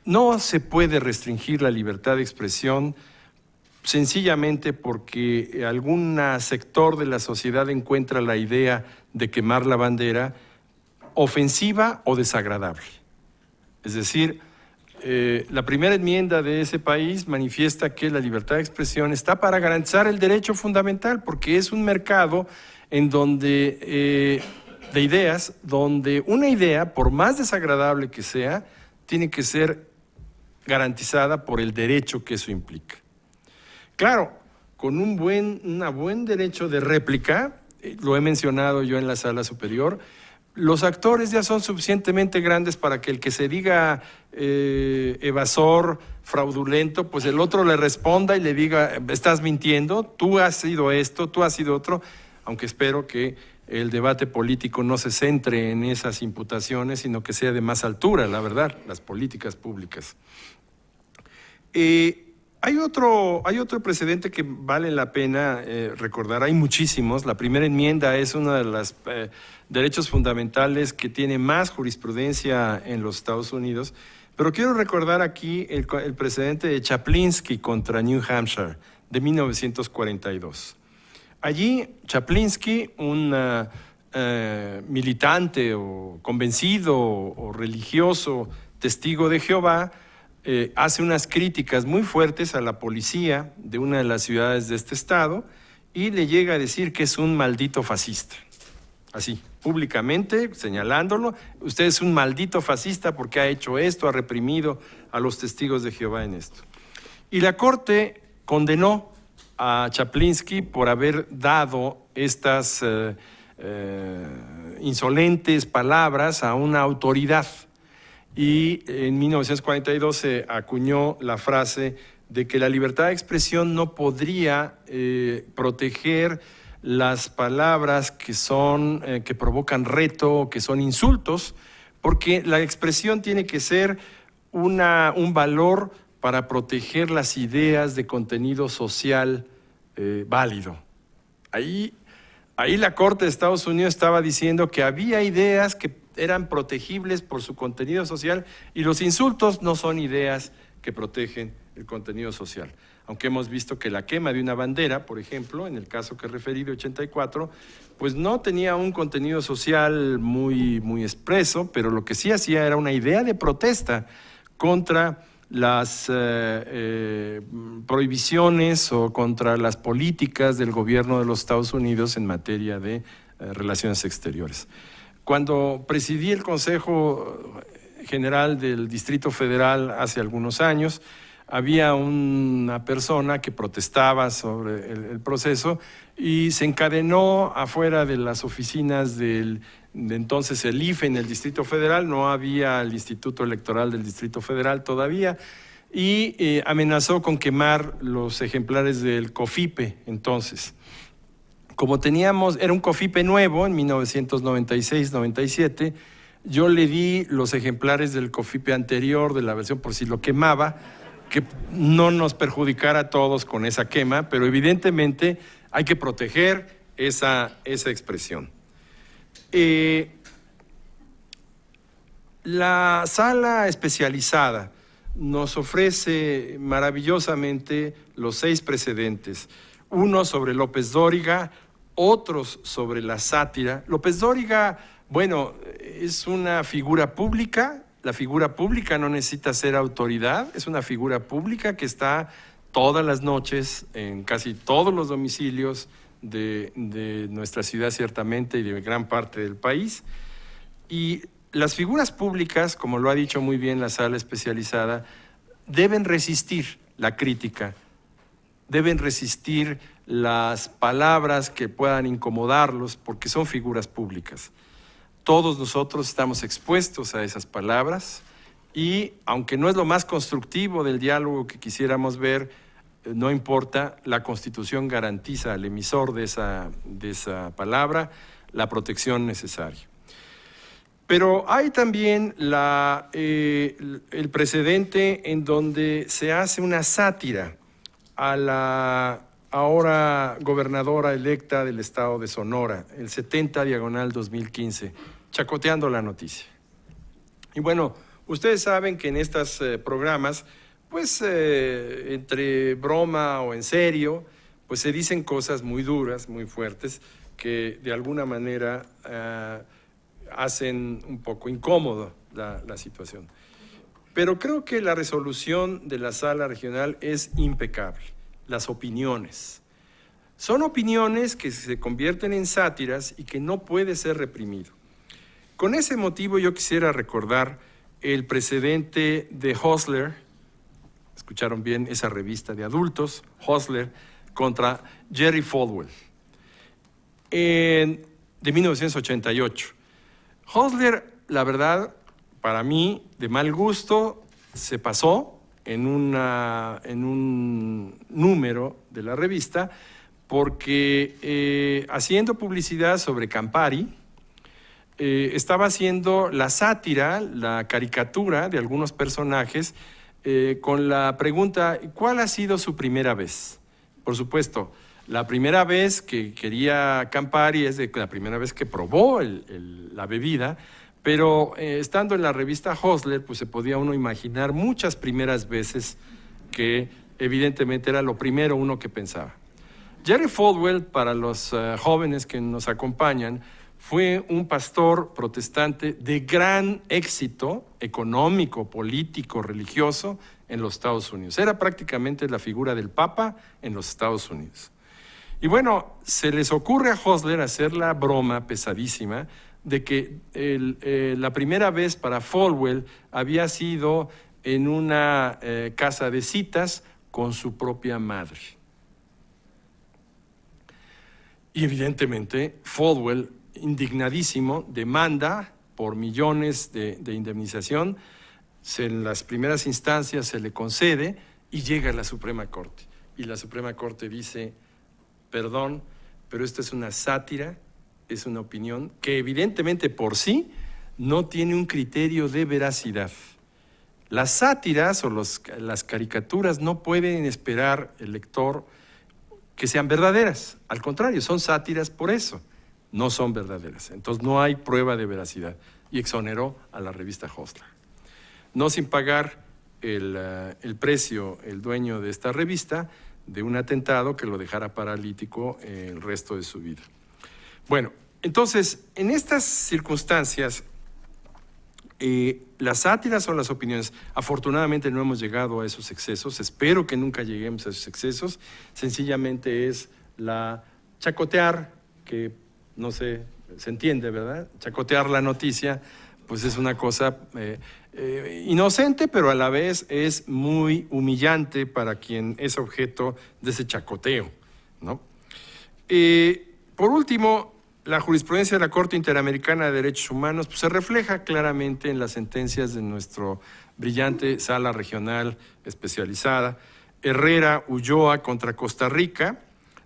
no se puede restringir la libertad de expresión sencillamente porque algún sector de la sociedad encuentra la idea de quemar la bandera ofensiva o desagradable. Es decir, la primera enmienda de ese país manifiesta que la libertad de expresión está para garantizar el derecho fundamental, porque es un mercado en donde, de ideas, donde una idea, por más desagradable que sea, tiene que ser garantizada por el derecho que eso implica. Claro, con un buen derecho de réplica, lo he mencionado yo en la sala superior, los actores ya son suficientemente grandes para que el que se diga evasor, fraudulento, pues el otro le responda y le diga, estás mintiendo, tú has sido esto, tú has sido otro, aunque espero que el debate político no se centre en esas imputaciones, sino que sea de más altura, la verdad, las políticas públicas. Hay otro precedente que vale la pena recordar, hay muchísimos. La primera enmienda es uno de los derechos fundamentales que tiene más jurisprudencia en los Estados Unidos, pero quiero recordar aquí el precedente de Chaplinsky contra New Hampshire de 1942. Allí Chaplinsky, un militante o convencido o religioso testigo de Jehová, hace unas críticas muy fuertes a la policía de una de las ciudades de este estado y le llega a decir que es un maldito fascista. Así, públicamente, señalándolo, usted es un maldito fascista porque ha hecho esto, ha reprimido a los testigos de Jehová en esto. Y la Corte condenó a Chaplinsky por haber dado estas insolentes palabras a una autoridad. Y en 1942 se acuñó la frase de que la libertad de expresión no podría proteger las palabras que provocan reto, que son insultos, porque la expresión tiene que ser un valor para proteger las ideas de contenido social válido. Ahí la Corte de Estados Unidos estaba diciendo que había ideas que eran protegibles por su contenido social y los insultos no son ideas que protegen el contenido social. Aunque hemos visto que la quema de una bandera, por ejemplo, en el caso que he referido, 84, pues no tenía un contenido social muy expreso, pero lo que sí hacía era una idea de protesta contra las prohibiciones o contra las políticas del gobierno de los Estados Unidos en materia de relaciones exteriores. Cuando presidí el Consejo General del Distrito Federal hace algunos años, había una persona que protestaba sobre el proceso y se encadenó afuera de las oficinas de entonces el IFE en el Distrito Federal, no había el Instituto Electoral del Distrito Federal todavía, y amenazó con quemar los ejemplares del COFIPE entonces. Como era un COFIPE nuevo en 1996-97, yo le di los ejemplares del COFIPE anterior, de la versión por si lo quemaba, que no nos perjudicara a todos con esa quema, pero evidentemente hay que proteger esa expresión. La sala especializada nos ofrece maravillosamente los 6 precedentes, uno sobre López Dóriga, otros sobre la sátira. López Dóriga, bueno, es una figura pública. La figura pública no necesita ser autoridad, es una figura pública que está todas las noches en casi todos los domicilios de nuestra ciudad ciertamente y de gran parte del país. Y las figuras públicas, como lo ha dicho muy bien la sala especializada, deben resistir la crítica, deben resistir las palabras que puedan incomodarlos porque son figuras públicas. Todos nosotros estamos expuestos a esas palabras y, aunque no es lo más constructivo del diálogo que quisiéramos ver, no importa, la Constitución garantiza al emisor de esa palabra la protección necesaria. Pero hay también el precedente en donde se hace una sátira a ahora gobernadora electa del estado de Sonora, el 70/2015, chacoteando la noticia. Y bueno, ustedes saben que en estos programas, pues entre broma o en serio, pues se dicen cosas muy duras, muy fuertes, que de alguna manera hacen un poco incómodo la situación. Pero creo que la resolución de la Sala Regional es impecable. Las opiniones. Son opiniones que se convierten en sátiras y que no puede ser reprimido. Con ese motivo yo quisiera recordar el precedente de Hustler, escucharon bien esa revista de adultos, Hustler, contra Jerry Falwell, de 1988. Hustler, la verdad, para mí, de mal gusto, se pasó en un número de la revista porque haciendo publicidad sobre Campari, estaba haciendo la sátira, la caricatura de algunos personajes con la pregunta, ¿cuál ha sido su primera vez? Por supuesto, la primera vez que quería Campari es la primera vez que probó la bebida, pero estando en la revista Hustler, pues se podía uno imaginar muchas primeras veces que evidentemente era lo primero uno que pensaba. Jerry Falwell, para los jóvenes que nos acompañan, fue un pastor protestante de gran éxito económico, político, religioso en los Estados Unidos. Era prácticamente la figura del Papa en los Estados Unidos. Y bueno, se les ocurre a Hustler hacer la broma pesadísima de que la primera vez para Falwell había sido en una casa de citas con su propia madre. Y evidentemente Falwell, indignadísimo, demanda por millones de indemnización. En las primeras instancias se le concede y llega a la Suprema Corte. Y la Suprema Corte dice, perdón, pero esto es una sátira, es una opinión que evidentemente por sí no tiene un criterio de veracidad. Las sátiras o las caricaturas no pueden esperar el lector que sean verdaderas. Al contrario, son sátiras por eso, no son verdaderas. Entonces no hay prueba de veracidad. Y exoneró a la revista Hustler. No sin pagar el precio, el dueño de esta revista, de un atentado que lo dejara paralítico el resto de su vida. Bueno, entonces, en estas circunstancias, las sátiras son las opiniones. Afortunadamente no hemos llegado a esos excesos, espero que nunca lleguemos a esos excesos. Sencillamente es la chacotear, que no sé, se entiende, ¿verdad? Chacotear la noticia, pues es una cosa inocente, pero a la vez es muy humillante para quien es objeto de ese chacoteo, ¿no? Por último, la jurisprudencia de la Corte Interamericana de Derechos Humanos pues, se refleja claramente en las sentencias de nuestro brillante Sala Regional Especializada, Herrera Ulloa contra Costa Rica,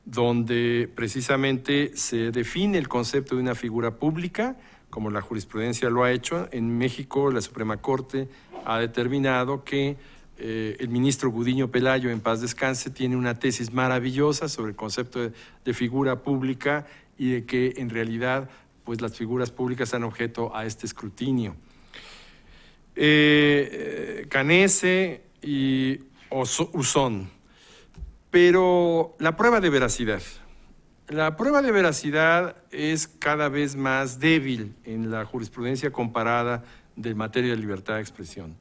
donde precisamente se define el concepto de una figura pública, como la jurisprudencia lo ha hecho. En México, la Suprema Corte ha determinado que el ministro Gudiño Pelayo, en paz descanse, tiene una tesis maravillosa sobre el concepto de figura pública y de que en realidad pues, las figuras públicas dan objeto a este escrutinio. Canese y Usón. Pero la prueba de veracidad. La prueba de veracidad es cada vez más débil en la jurisprudencia comparada de materia de libertad de expresión.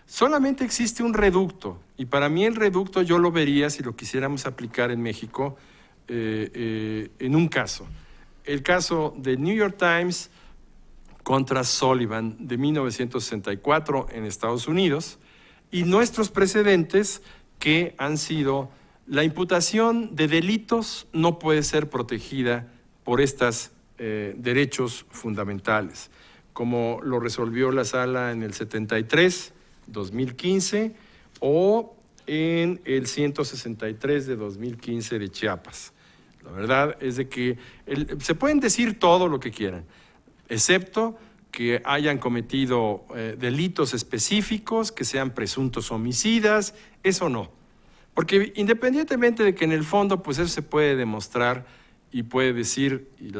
Solamente existe un reducto, y para mí el reducto yo lo vería si lo quisiéramos aplicar en México en un caso. El caso de New York Times contra Sullivan de 1964 en Estados Unidos y nuestros precedentes que han sido la imputación de delitos no puede ser protegida por estos derechos fundamentales, como lo resolvió la Sala en el 73, 2015 o en el 163 de 2015 de Chiapas. La verdad es de que se pueden decir todo lo que quieran, excepto que hayan cometido delitos específicos, que sean presuntos homicidas, eso no. Porque independientemente de que en el fondo, pues eso se puede demostrar y puede decir y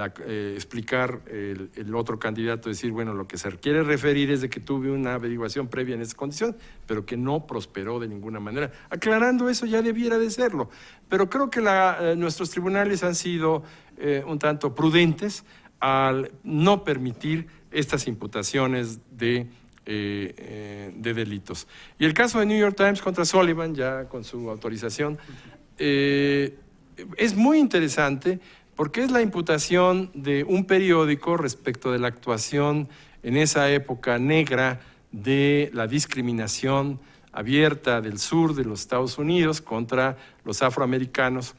explicar el otro candidato, decir, bueno, lo que se quiere referir es de que tuve una averiguación previa en esa condición, pero que no prosperó de ninguna manera. Aclarando eso ya debiera de serlo. Pero creo que nuestros tribunales han sido un tanto prudentes al no permitir estas imputaciones de delitos. Y el caso de New York Times contra Sullivan, ya con su autorización, es muy interesante porque es la imputación de un periódico respecto de la actuación en esa época negra de la discriminación abierta del sur de los Estados Unidos contra los afroamericanos.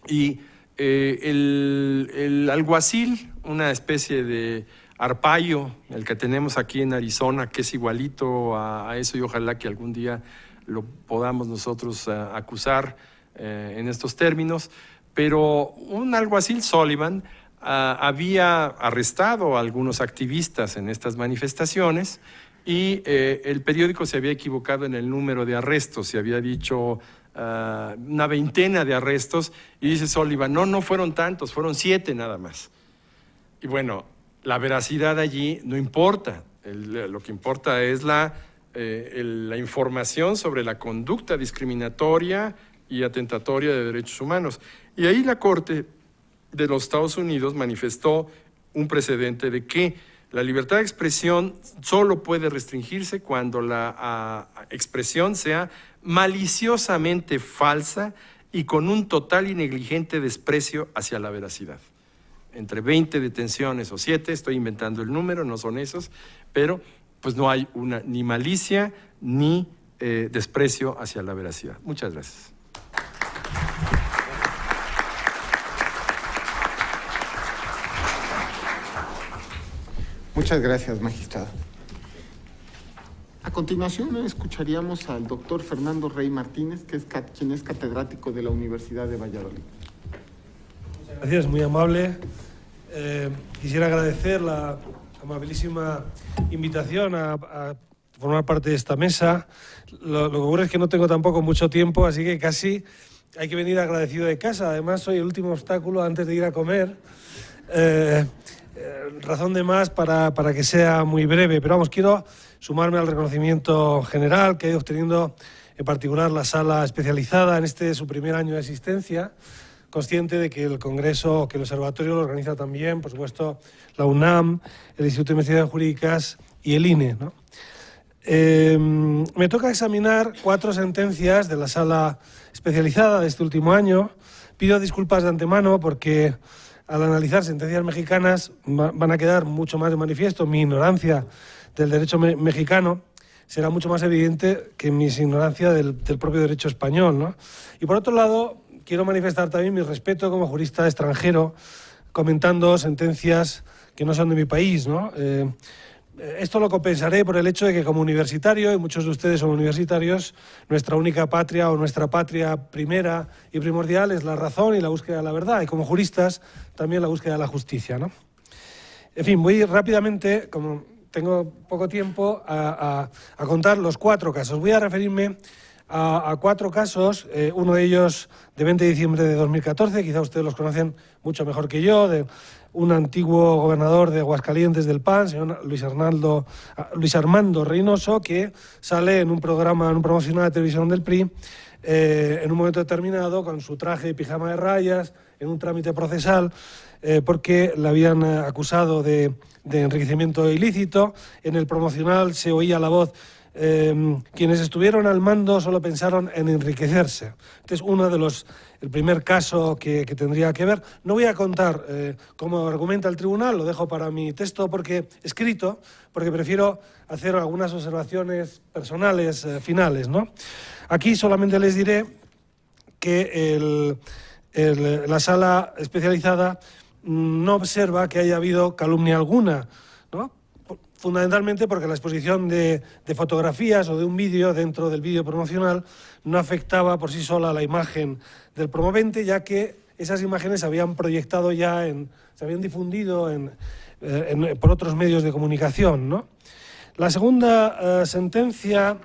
Y el alguacil, una especie de arpaio, el que tenemos aquí en Arizona, que es igualito a eso, y ojalá que algún día lo podamos nosotros acusar en estos términos, pero un alguacil, Sullivan, había arrestado a algunos activistas en estas manifestaciones y el periódico se había equivocado en el número de arrestos, se había dicho una veintena de arrestos, y dice Sullivan, no fueron tantos, fueron 7 nada más. Y bueno, la veracidad allí no importa, lo que importa es la información sobre la conducta discriminatoria y atentatoria de derechos humanos. Y ahí la Corte de los Estados Unidos manifestó un precedente de que la libertad de expresión solo puede restringirse cuando la expresión sea maliciosamente falsa y con un total y negligente desprecio hacia la veracidad. Entre 20 detenciones o 7, estoy inventando el número, no son esos, pero pues no hay ni malicia ni desprecio hacia la veracidad. Muchas gracias. Muchas gracias, magistrado. A continuación escucharíamos al doctor Fernando Rey Martínez, quien es catedrático de la Universidad de Valladolid. Muchas gracias, muy amable. Quisiera agradecer la amabilísima invitación a formar parte de esta mesa. Lo que ocurre es que no tengo tampoco mucho tiempo, así que casi hay que venir agradecido de casa. Además, soy el último obstáculo antes de ir a comer. Razón de más para que sea muy breve, pero vamos, quiero sumarme al reconocimiento general que he obtenido, en particular la sala especializada en su primer año de existencia, consciente de que el Congreso, que el Observatorio lo organiza también, por supuesto, la UNAM, el Instituto de Investigaciones Jurídicas y el INE, ¿no? Me toca examinar 4 sentencias de la sala especializada de este último año. Pido disculpas de antemano porque al analizar sentencias mexicanas van a quedar mucho más de manifiesto mi ignorancia del derecho mexicano, será mucho más evidente que mi ignorancia del propio derecho español, ¿no? Y por otro lado, quiero manifestar también mi respeto como jurista extranjero, comentando sentencias que no son de mi país, ¿no? Esto lo compensaré por el hecho de que como universitario, y muchos de ustedes son universitarios, nuestra única patria o nuestra patria primera y primordial es la razón y la búsqueda de la verdad, y como juristas también la búsqueda de la justicia, ¿no? En fin, voy rápidamente, como tengo poco tiempo, a contar los 4 casos. Voy a referirme a 4 casos, uno de ellos de 20 de diciembre de 2014, quizá ustedes los conocen mucho mejor que yo, de un antiguo gobernador de Aguascalientes del PAN, señor Luis Armando Reynoso, que sale en un programa, en un promocional de televisión del PRI, en un momento determinado, con su traje de pijama de rayas, en un trámite procesal, porque le habían acusado de enriquecimiento ilícito. En el promocional se oía la voz: quienes estuvieron al mando solo pensaron en enriquecerse. Este es el primer caso que tendría que ver. No voy a contar cómo argumenta el tribunal, lo dejo para mi texto escrito, porque prefiero hacer algunas observaciones personales finales, ¿no? Aquí solamente les diré que la sala especializada no observa que haya habido calumnia alguna, ¿no? Fundamentalmente porque la exposición de fotografías o de un vídeo dentro del vídeo promocional no afectaba por sí sola a la imagen del promovente, ya que esas imágenes se habían proyectado ya, se habían difundido por otros medios de comunicación, ¿no? La segunda sentencia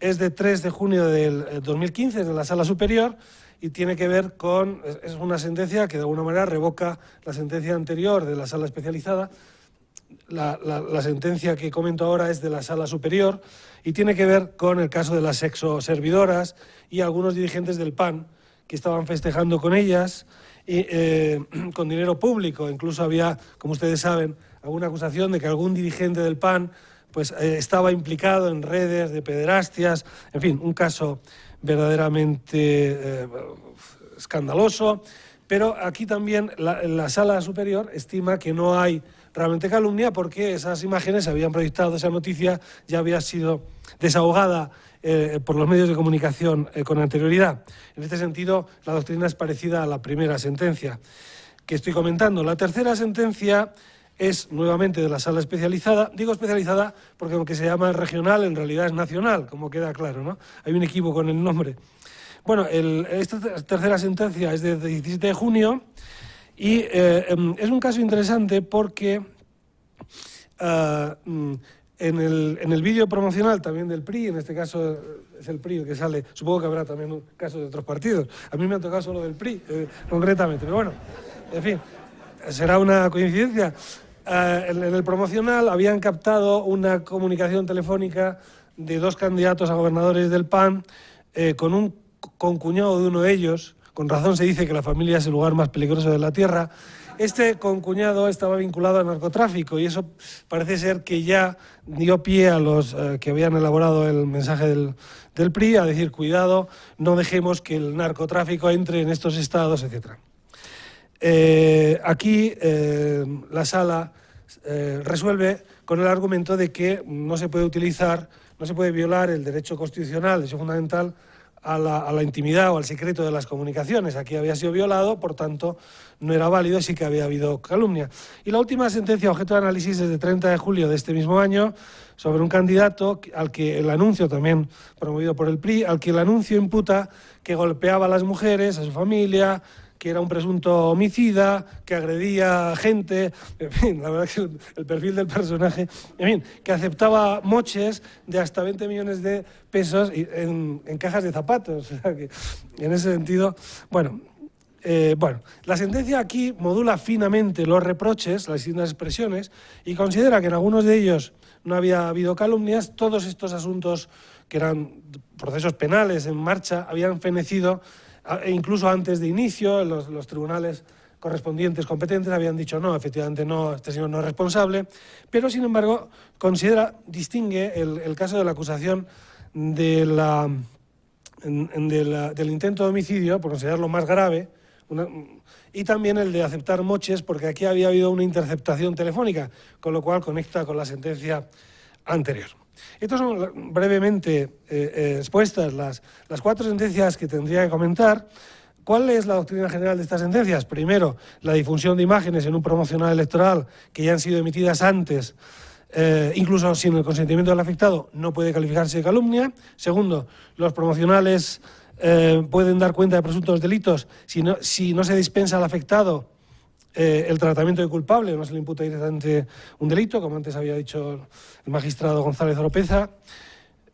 es de 3 de junio del 2015, de la Sala Superior, y tiene que ver con, es una sentencia que de alguna manera revoca la sentencia anterior de la Sala Especializada. La sentencia que comento ahora es de la Sala Superior y tiene que ver con el caso de las sexoservidoras y algunos dirigentes del PAN que estaban festejando con ellas y, con dinero público. Incluso había, como ustedes saben, alguna acusación de que algún dirigente del PAN pues, estaba implicado en redes de pederastias. En fin, un caso verdaderamente escandaloso. Pero aquí también la Sala Superior estima que no hay realmente calumnia porque esas imágenes se habían proyectado, esa noticia ya había sido desahogada por los medios de comunicación con anterioridad. En este sentido, la doctrina es parecida a la primera sentencia que estoy comentando. La tercera sentencia es nuevamente de la Sala Especializada. Digo especializada porque aunque se llama regional, en realidad es nacional, como queda claro, ¿no? Hay un equívoco en el nombre. Bueno, esta tercera sentencia es de 17 de junio y es un caso interesante porque en el vídeo promocional también del PRI, en este caso es el PRI el que sale, supongo que habrá también casos de otros partidos. A mí me ha tocado solo del PRI, concretamente, pero bueno, en fin, será una coincidencia. En el promocional habían captado una comunicación telefónica de 2 candidatos a gobernadores del PAN con un concuñado de uno de ellos. Con razón se dice que la familia es el lugar más peligroso de la tierra. Este concuñado estaba vinculado al narcotráfico y eso parece ser que ya dio pie a los que habían elaborado el mensaje del PRI a decir, cuidado, no dejemos que el narcotráfico entre en estos estados, etc. Aquí la Sala resuelve con el argumento de que no se puede utilizar, no se puede violar el derecho constitucional, el derecho fundamental, a la intimidad o al secreto de las comunicaciones. Aquí había sido violado, por tanto, no era válido y sí que había habido calumnia. Y la última sentencia, objeto de análisis, es de 30 de julio de este mismo año, sobre un candidato al que el anuncio, también promovido por el PRI, al que el anuncio imputa que golpeaba a las mujeres, a su familia, que era un presunto homicida, que agredía gente, en fin, la verdad que el perfil del personaje, en fin, que aceptaba moches de hasta 20 millones de pesos en cajas de zapatos. O sea que, en ese sentido, bueno, la sentencia aquí modula finamente los reproches, las distintas expresiones, y considera que en algunos de ellos no había habido calumnias. Todos estos asuntos, que eran procesos penales en marcha, habían fenecido. E incluso antes de inicio, los tribunales correspondientes competentes habían dicho no, efectivamente no, este señor no es responsable, pero sin embargo distingue el caso de la acusación del intento de homicidio, por considerarlo más grave, y también el de aceptar moches, porque aquí había habido una interceptación telefónica, con lo cual conecta con la sentencia anterior. Estas son brevemente expuestas las 4 sentencias que tendría que comentar. ¿Cuál es la doctrina general de estas sentencias? Primero, la difusión de imágenes en un promocional electoral que ya han sido emitidas antes, incluso sin el consentimiento del afectado, no puede calificarse de calumnia. Segundo, los promocionales pueden dar cuenta de presuntos delitos si no se dispensa al afectado el tratamiento de culpable, no se le imputa directamente un delito, como antes había dicho el magistrado González Oropeza.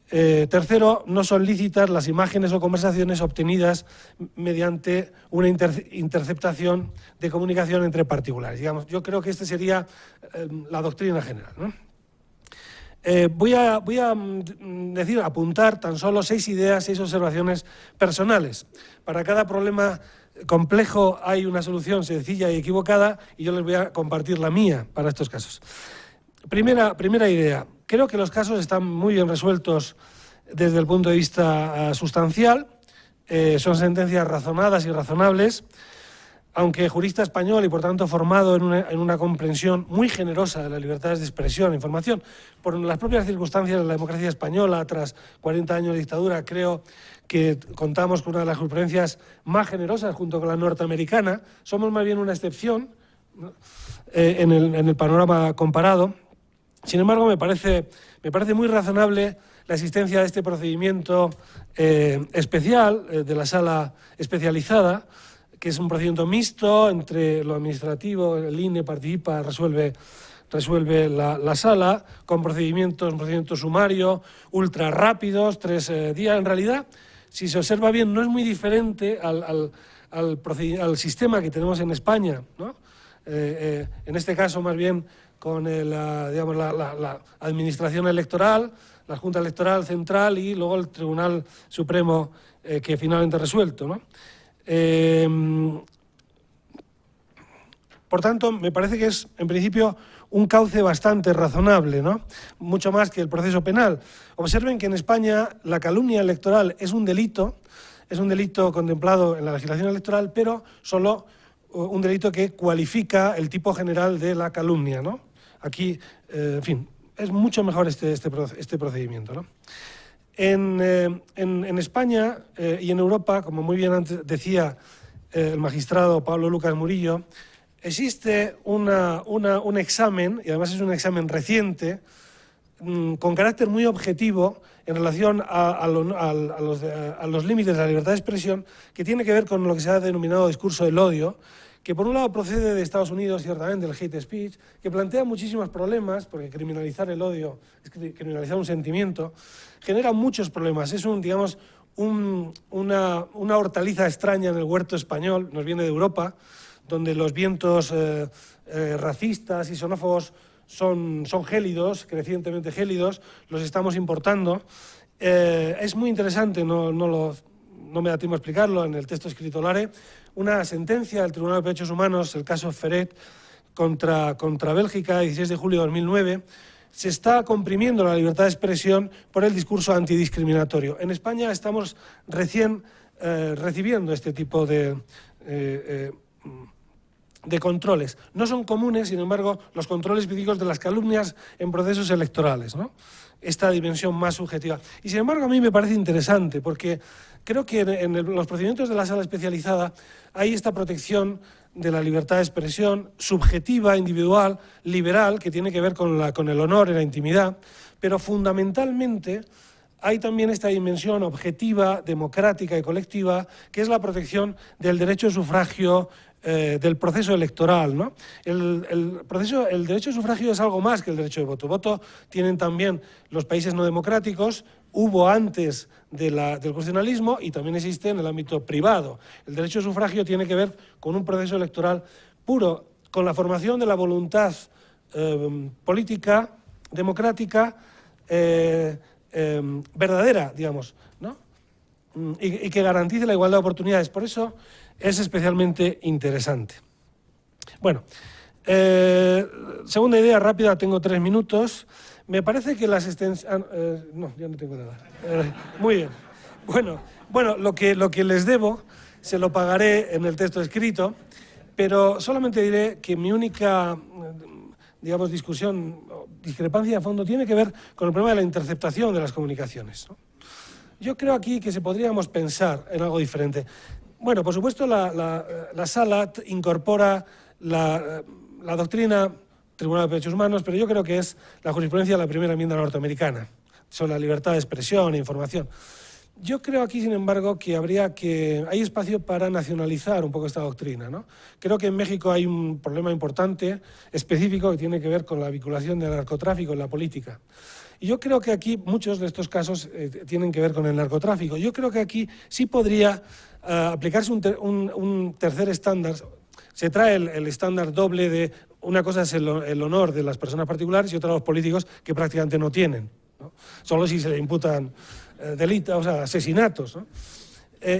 Tercero, no son lícitas las imágenes o conversaciones obtenidas mediante una interceptación de comunicación entre particulares. Digamos, yo creo que esta sería la doctrina general, ¿no? Voy a apuntar tan solo 6 ideas, 6 observaciones personales. Para cada problema complejo hay una solución sencilla y equivocada y yo les voy a compartir la mía para estos casos. Primera idea. Creo que los casos están muy bien resueltos desde el punto de vista sustancial. Son sentencias razonadas y razonables, aunque jurista español y por tanto formado en una comprensión muy generosa de las libertades de expresión e información, por las propias circunstancias de la democracia española tras 40 años de dictadura, creo que contamos con una de las jurisprudencias más generosas junto con la norteamericana. Somos más bien una excepción, ¿no?, en el panorama comparado. Sin embargo, me parece muy razonable la existencia de este procedimiento especial de la Sala Especializada, que es un procedimiento mixto entre lo administrativo, el INE participa, resuelve resuelve la sala con un procedimiento sumario, ultra rápidos, 3 días. En realidad, si se observa bien, no es muy diferente al sistema que tenemos en España, ¿no? En este caso, más bien, con la Administración Electoral, la Junta Electoral Central y luego el Tribunal Supremo que finalmente ha resuelto, ¿no? Por tanto, me parece que es, en principio, un cauce bastante razonable, ¿no? Mucho más que el proceso penal. Observen que en España la calumnia electoral es un delito contemplado en la legislación electoral, pero solo un delito que cualifica el tipo general de la calumnia, ¿no? Aquí, en fin, es mucho mejor este procedimiento, ¿no? En España y en Europa, como muy bien antes decía el magistrado Pablo Lucas Murillo, existe un examen, y además es un examen reciente, con carácter muy objetivo en relación a los límites de la libertad de expresión, que tiene que ver con lo que se ha denominado discurso del odio, que por un lado procede de Estados Unidos, ciertamente, el hate speech, que plantea muchísimos problemas, porque criminalizar el odio es criminalizar un sentimiento, genera muchos problemas. Es una hortaliza extraña en el huerto español, nos viene de Europa, donde los vientos racistas y xenófobos son gélidos, crecientemente gélidos, los estamos importando. Es muy interesante, no me da tiempo a explicarlo, en el texto escrito lo haré, una sentencia del Tribunal de Derechos Humanos, el caso Ferret, contra Bélgica, 16 de julio de 2009, se está comprimiendo la libertad de expresión por el discurso antidiscriminatorio. En España estamos recién recibiendo este tipo de controles. No son comunes, sin embargo, los controles específicos de las calumnias en procesos electorales, ¿no? Esta dimensión más subjetiva. Y sin embargo, a mí me parece interesante, porque creo que en los procedimientos de la sala especializada hay esta protección de la libertad de expresión subjetiva, individual, liberal, que tiene que ver con el honor y la intimidad, pero fundamentalmente hay también esta dimensión objetiva, democrática y colectiva, que es la protección del derecho de sufragio, del proceso electoral, ¿no? El derecho de sufragio es algo más que el derecho de voto. Voto tienen también los países no democráticos, hubo antes del constitucionalismo y también existe en el ámbito privado. El derecho de sufragio tiene que ver con un proceso electoral puro, con la formación de la voluntad política, democrática, verdadera, digamos, ¿no? Y que garantice la igualdad de oportunidades. Por eso es especialmente interesante. Bueno, segunda idea rápida, tengo 3 minutos. Me parece que las extensiones... no, ya no tengo nada. Muy bien. Bueno, lo que les debo se lo pagaré en el texto escrito, pero solamente diré que mi única, digamos, discrepancia de fondo tiene que ver con el problema de la interceptación de las comunicaciones, ¿no? Yo creo aquí que podríamos pensar en algo diferente. Bueno, por supuesto, la sala incorpora la doctrina Tribunal de Derechos Humanos, pero yo creo que es la jurisprudencia de la primera enmienda norteamericana sobre la libertad de expresión e información. Yo creo aquí, sin embargo, que hay espacio para nacionalizar un poco esta doctrina, ¿no? Creo que en México hay un problema importante, específico, que tiene que ver con la vinculación del narcotráfico en la política. Y yo creo que aquí muchos de estos casos tienen que ver con el narcotráfico. Yo creo que aquí sí podría aplicarse un tercer estándar. Se trae el estándar doble de una cosa es el honor de las personas particulares y otra los políticos que prácticamente no tienen, ¿no? Solo si se le imputan delitos, o sea, asesinatos, ¿no?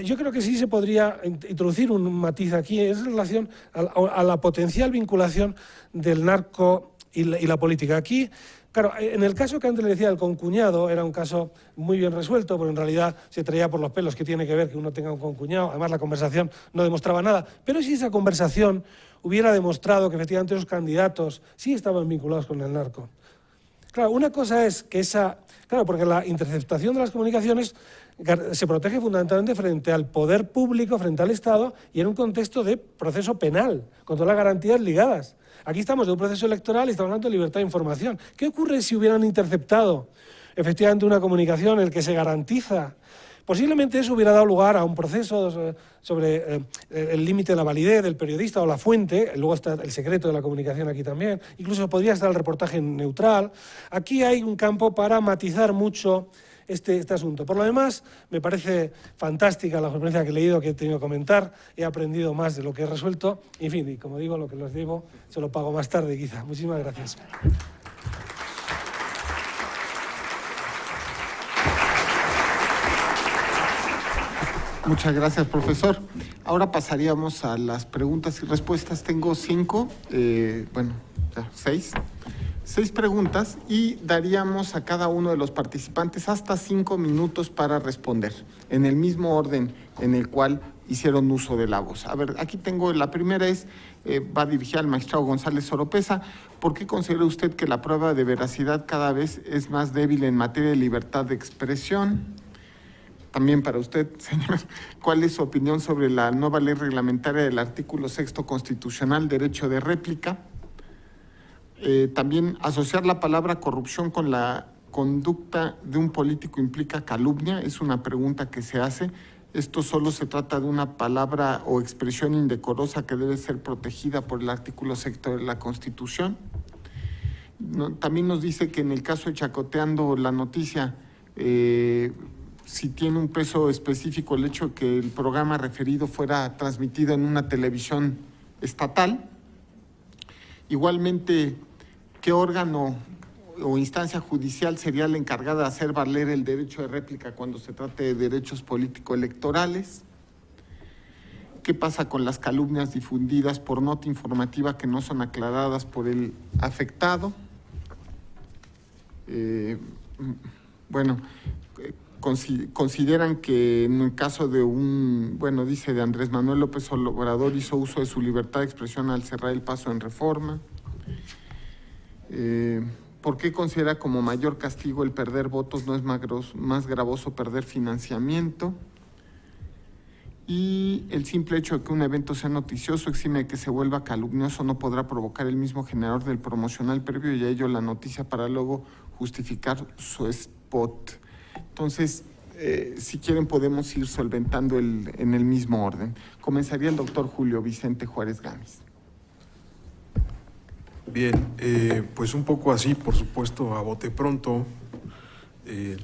Yo creo que sí se podría introducir un matiz aquí en relación a la potencial vinculación del narco y la política. Aquí, claro, en el caso que antes le decía del concuñado, era un caso muy bien resuelto, pero en realidad se traía por los pelos que tiene que ver que uno tenga un concuñado. Además, la conversación no demostraba nada. Pero si esa conversación hubiera demostrado que efectivamente esos candidatos sí estaban vinculados con el narco. Claro, una cosa es que claro, porque la interceptación de las comunicaciones se protege fundamentalmente frente al poder público, frente al Estado, y en un contexto de proceso penal, con todas las garantías ligadas. Aquí estamos de un proceso electoral y estamos hablando de libertad de información. ¿Qué ocurre si hubieran interceptado efectivamente una comunicación en la que se garantiza Posiblemente eso hubiera dado lugar a un proceso sobre el límite de la validez del periodista o la fuente. Luego está el secreto de la comunicación aquí también. Incluso podría estar el reportaje neutral. Aquí hay un campo para matizar mucho este asunto. Por lo demás, me parece fantástica la jurisprudencia que he leído, que he tenido que comentar. He aprendido más de lo que he resuelto. En fin, y como digo, lo que los debo se lo pago más tarde, quizá. Muchísimas gracias. Muchas gracias, profesor. Ahora pasaríamos a las preguntas y respuestas. Tengo 6 preguntas y daríamos a cada uno de los participantes hasta 5 minutos para responder, en el mismo orden en el cual hicieron uso de la voz. A ver, aquí tengo, la primera va dirigida al magistrado González Oropeza. ¿Por qué considera usted que la prueba de veracidad cada vez es más débil en materia de libertad de expresión? También para usted, señor, ¿cuál es su opinión sobre la nueva ley reglamentaria del artículo 6º constitucional, derecho de réplica? También, asociar la palabra corrupción con la conducta de un político implica calumnia, es una pregunta que se hace. Esto solo se trata de una palabra o expresión indecorosa que debe ser protegida por el artículo 6º de la Constitución. También nos dice que en el caso de Chacoteando la Noticia, si tiene un peso específico el hecho de que el programa referido fuera transmitido en una televisión estatal. Igualmente, ¿qué órgano o instancia judicial sería la encargada de hacer valer el derecho de réplica cuando se trate de derechos político-electorales? ¿Qué pasa con las calumnias difundidas por nota informativa que no son aclaradas por el afectado? Consideran que en el caso de de Andrés Manuel López Obrador hizo uso de su libertad de expresión al cerrar el paso en Reforma. ¿Por qué considera como mayor castigo el perder votos? ¿No es más gravoso perder financiamiento? Y el simple hecho de que un evento sea noticioso exime de que se vuelva calumnioso, no podrá provocar el mismo generador del promocional previo y a ello la noticia para luego justificar su spot. Entonces, si quieren podemos ir solventando en el mismo orden. Comenzaría el doctor Julio Vicente Juárez Gámez. Bien, pues un poco así, por supuesto, a bote pronto,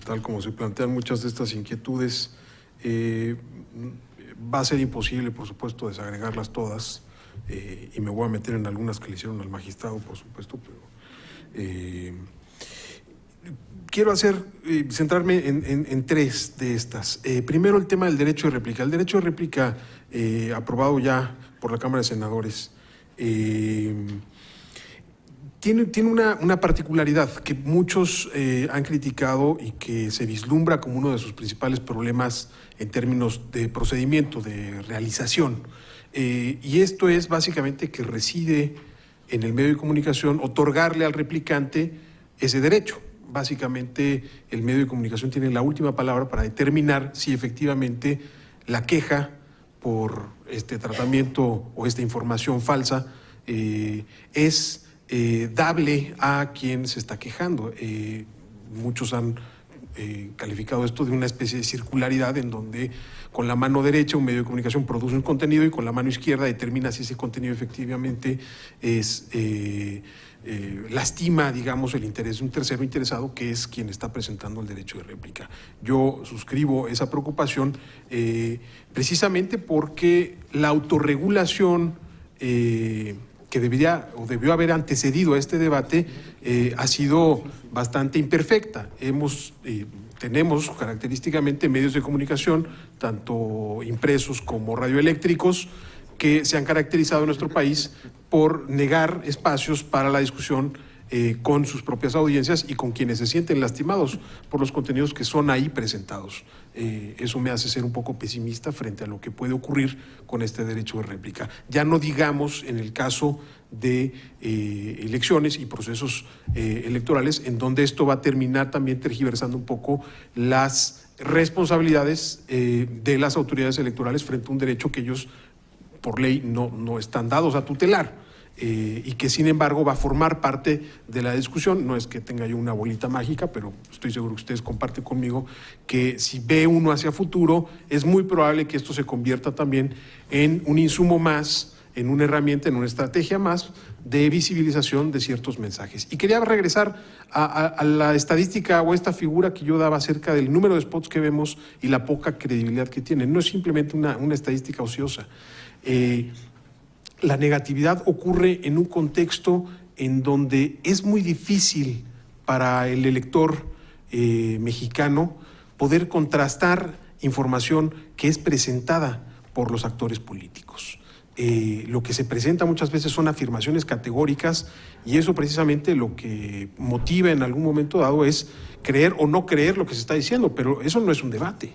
tal como se plantean muchas de estas inquietudes, va a ser imposible, por supuesto, desagregarlas todas, y me voy a meter en algunas que le hicieron al magistrado, por supuesto, pero quiero centrarme en 3 de estas. Primero, el tema del derecho de réplica. El derecho de réplica, aprobado ya por la Cámara de Senadores, tiene una particularidad que muchos han criticado y que se vislumbra como uno de sus principales problemas en términos de procedimiento, de realización. Y esto es básicamente que reside en el medio de comunicación otorgarle al replicante ese derecho. Básicamente, el medio de comunicación tiene la última palabra para determinar si efectivamente la queja por este tratamiento o esta información falsa es dable a quien se está quejando. Muchos han calificado esto de una especie de circularidad en donde con la mano derecha un medio de comunicación produce un contenido y con la mano izquierda determina si ese contenido efectivamente es lastima, digamos, el interés de un tercero interesado, que es quien está presentando el derecho de réplica. Yo suscribo esa preocupación precisamente porque la autorregulación que debió haber antecedido a este debate ha sido bastante imperfecta. Tenemos característicamente medios de comunicación, tanto impresos como radioeléctricos, que se han caracterizado en nuestro país por negar espacios para la discusión con sus propias audiencias y con quienes se sienten lastimados por los contenidos que son ahí presentados. Eso me hace ser un poco pesimista frente a lo que puede ocurrir con este derecho de réplica. Ya no digamos en el caso de elecciones y procesos electorales, en donde esto va a terminar también tergiversando un poco las responsabilidades de las autoridades electorales frente a un derecho que ellos por ley no están dados a tutelar. y que sin embargo va a formar parte de la discusión. No es que tenga yo una bolita mágica, pero estoy seguro que ustedes comparten conmigo que si ve uno hacia futuro, es muy probable que esto se convierta también en un insumo más, en una herramienta, en una estrategia más de visibilización de ciertos mensajes. Y quería regresar a la estadística o esta figura que yo daba acerca del número de spots que vemos y la poca credibilidad que tienen. No es simplemente una estadística ociosa. La negatividad ocurre en un contexto en donde es muy difícil para el elector mexicano poder contrastar información que es presentada por los actores políticos. Lo que se presenta muchas veces son afirmaciones categóricas y eso precisamente lo que motiva en algún momento dado es creer o no creer lo que se está diciendo, pero eso no es un debate.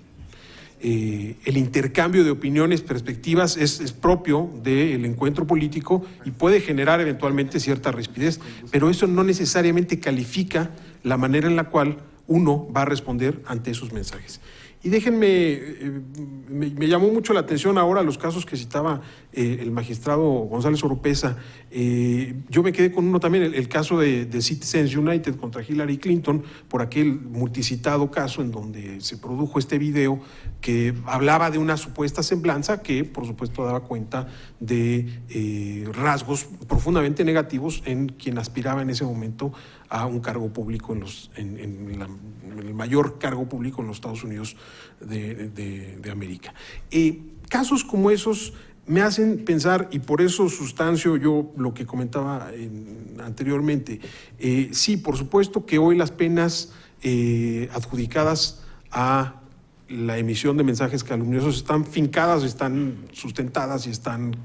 El intercambio de opiniones, perspectivas es propio del encuentro político y puede generar eventualmente cierta rispidez, pero eso no necesariamente califica la manera en la cual uno va a responder ante esos mensajes. Y déjenme, me llamó mucho la atención ahora los casos que citaba el magistrado González Oropeza. Yo me quedé con uno también, el caso de Citizens United contra Hillary Clinton, por aquel multicitado caso en donde se produjo este video que hablaba de una supuesta semblanza que, por supuesto, daba cuenta de rasgos profundamente negativos en quien aspiraba en ese momento a un cargo público, en el mayor cargo público en los Estados Unidos de América. Casos como esos me hacen pensar, y por eso sustancio yo lo que comentaba anteriormente. Sí, por supuesto que hoy las penas adjudicadas a la emisión de mensajes calumniosos están fincadas, están sustentadas y están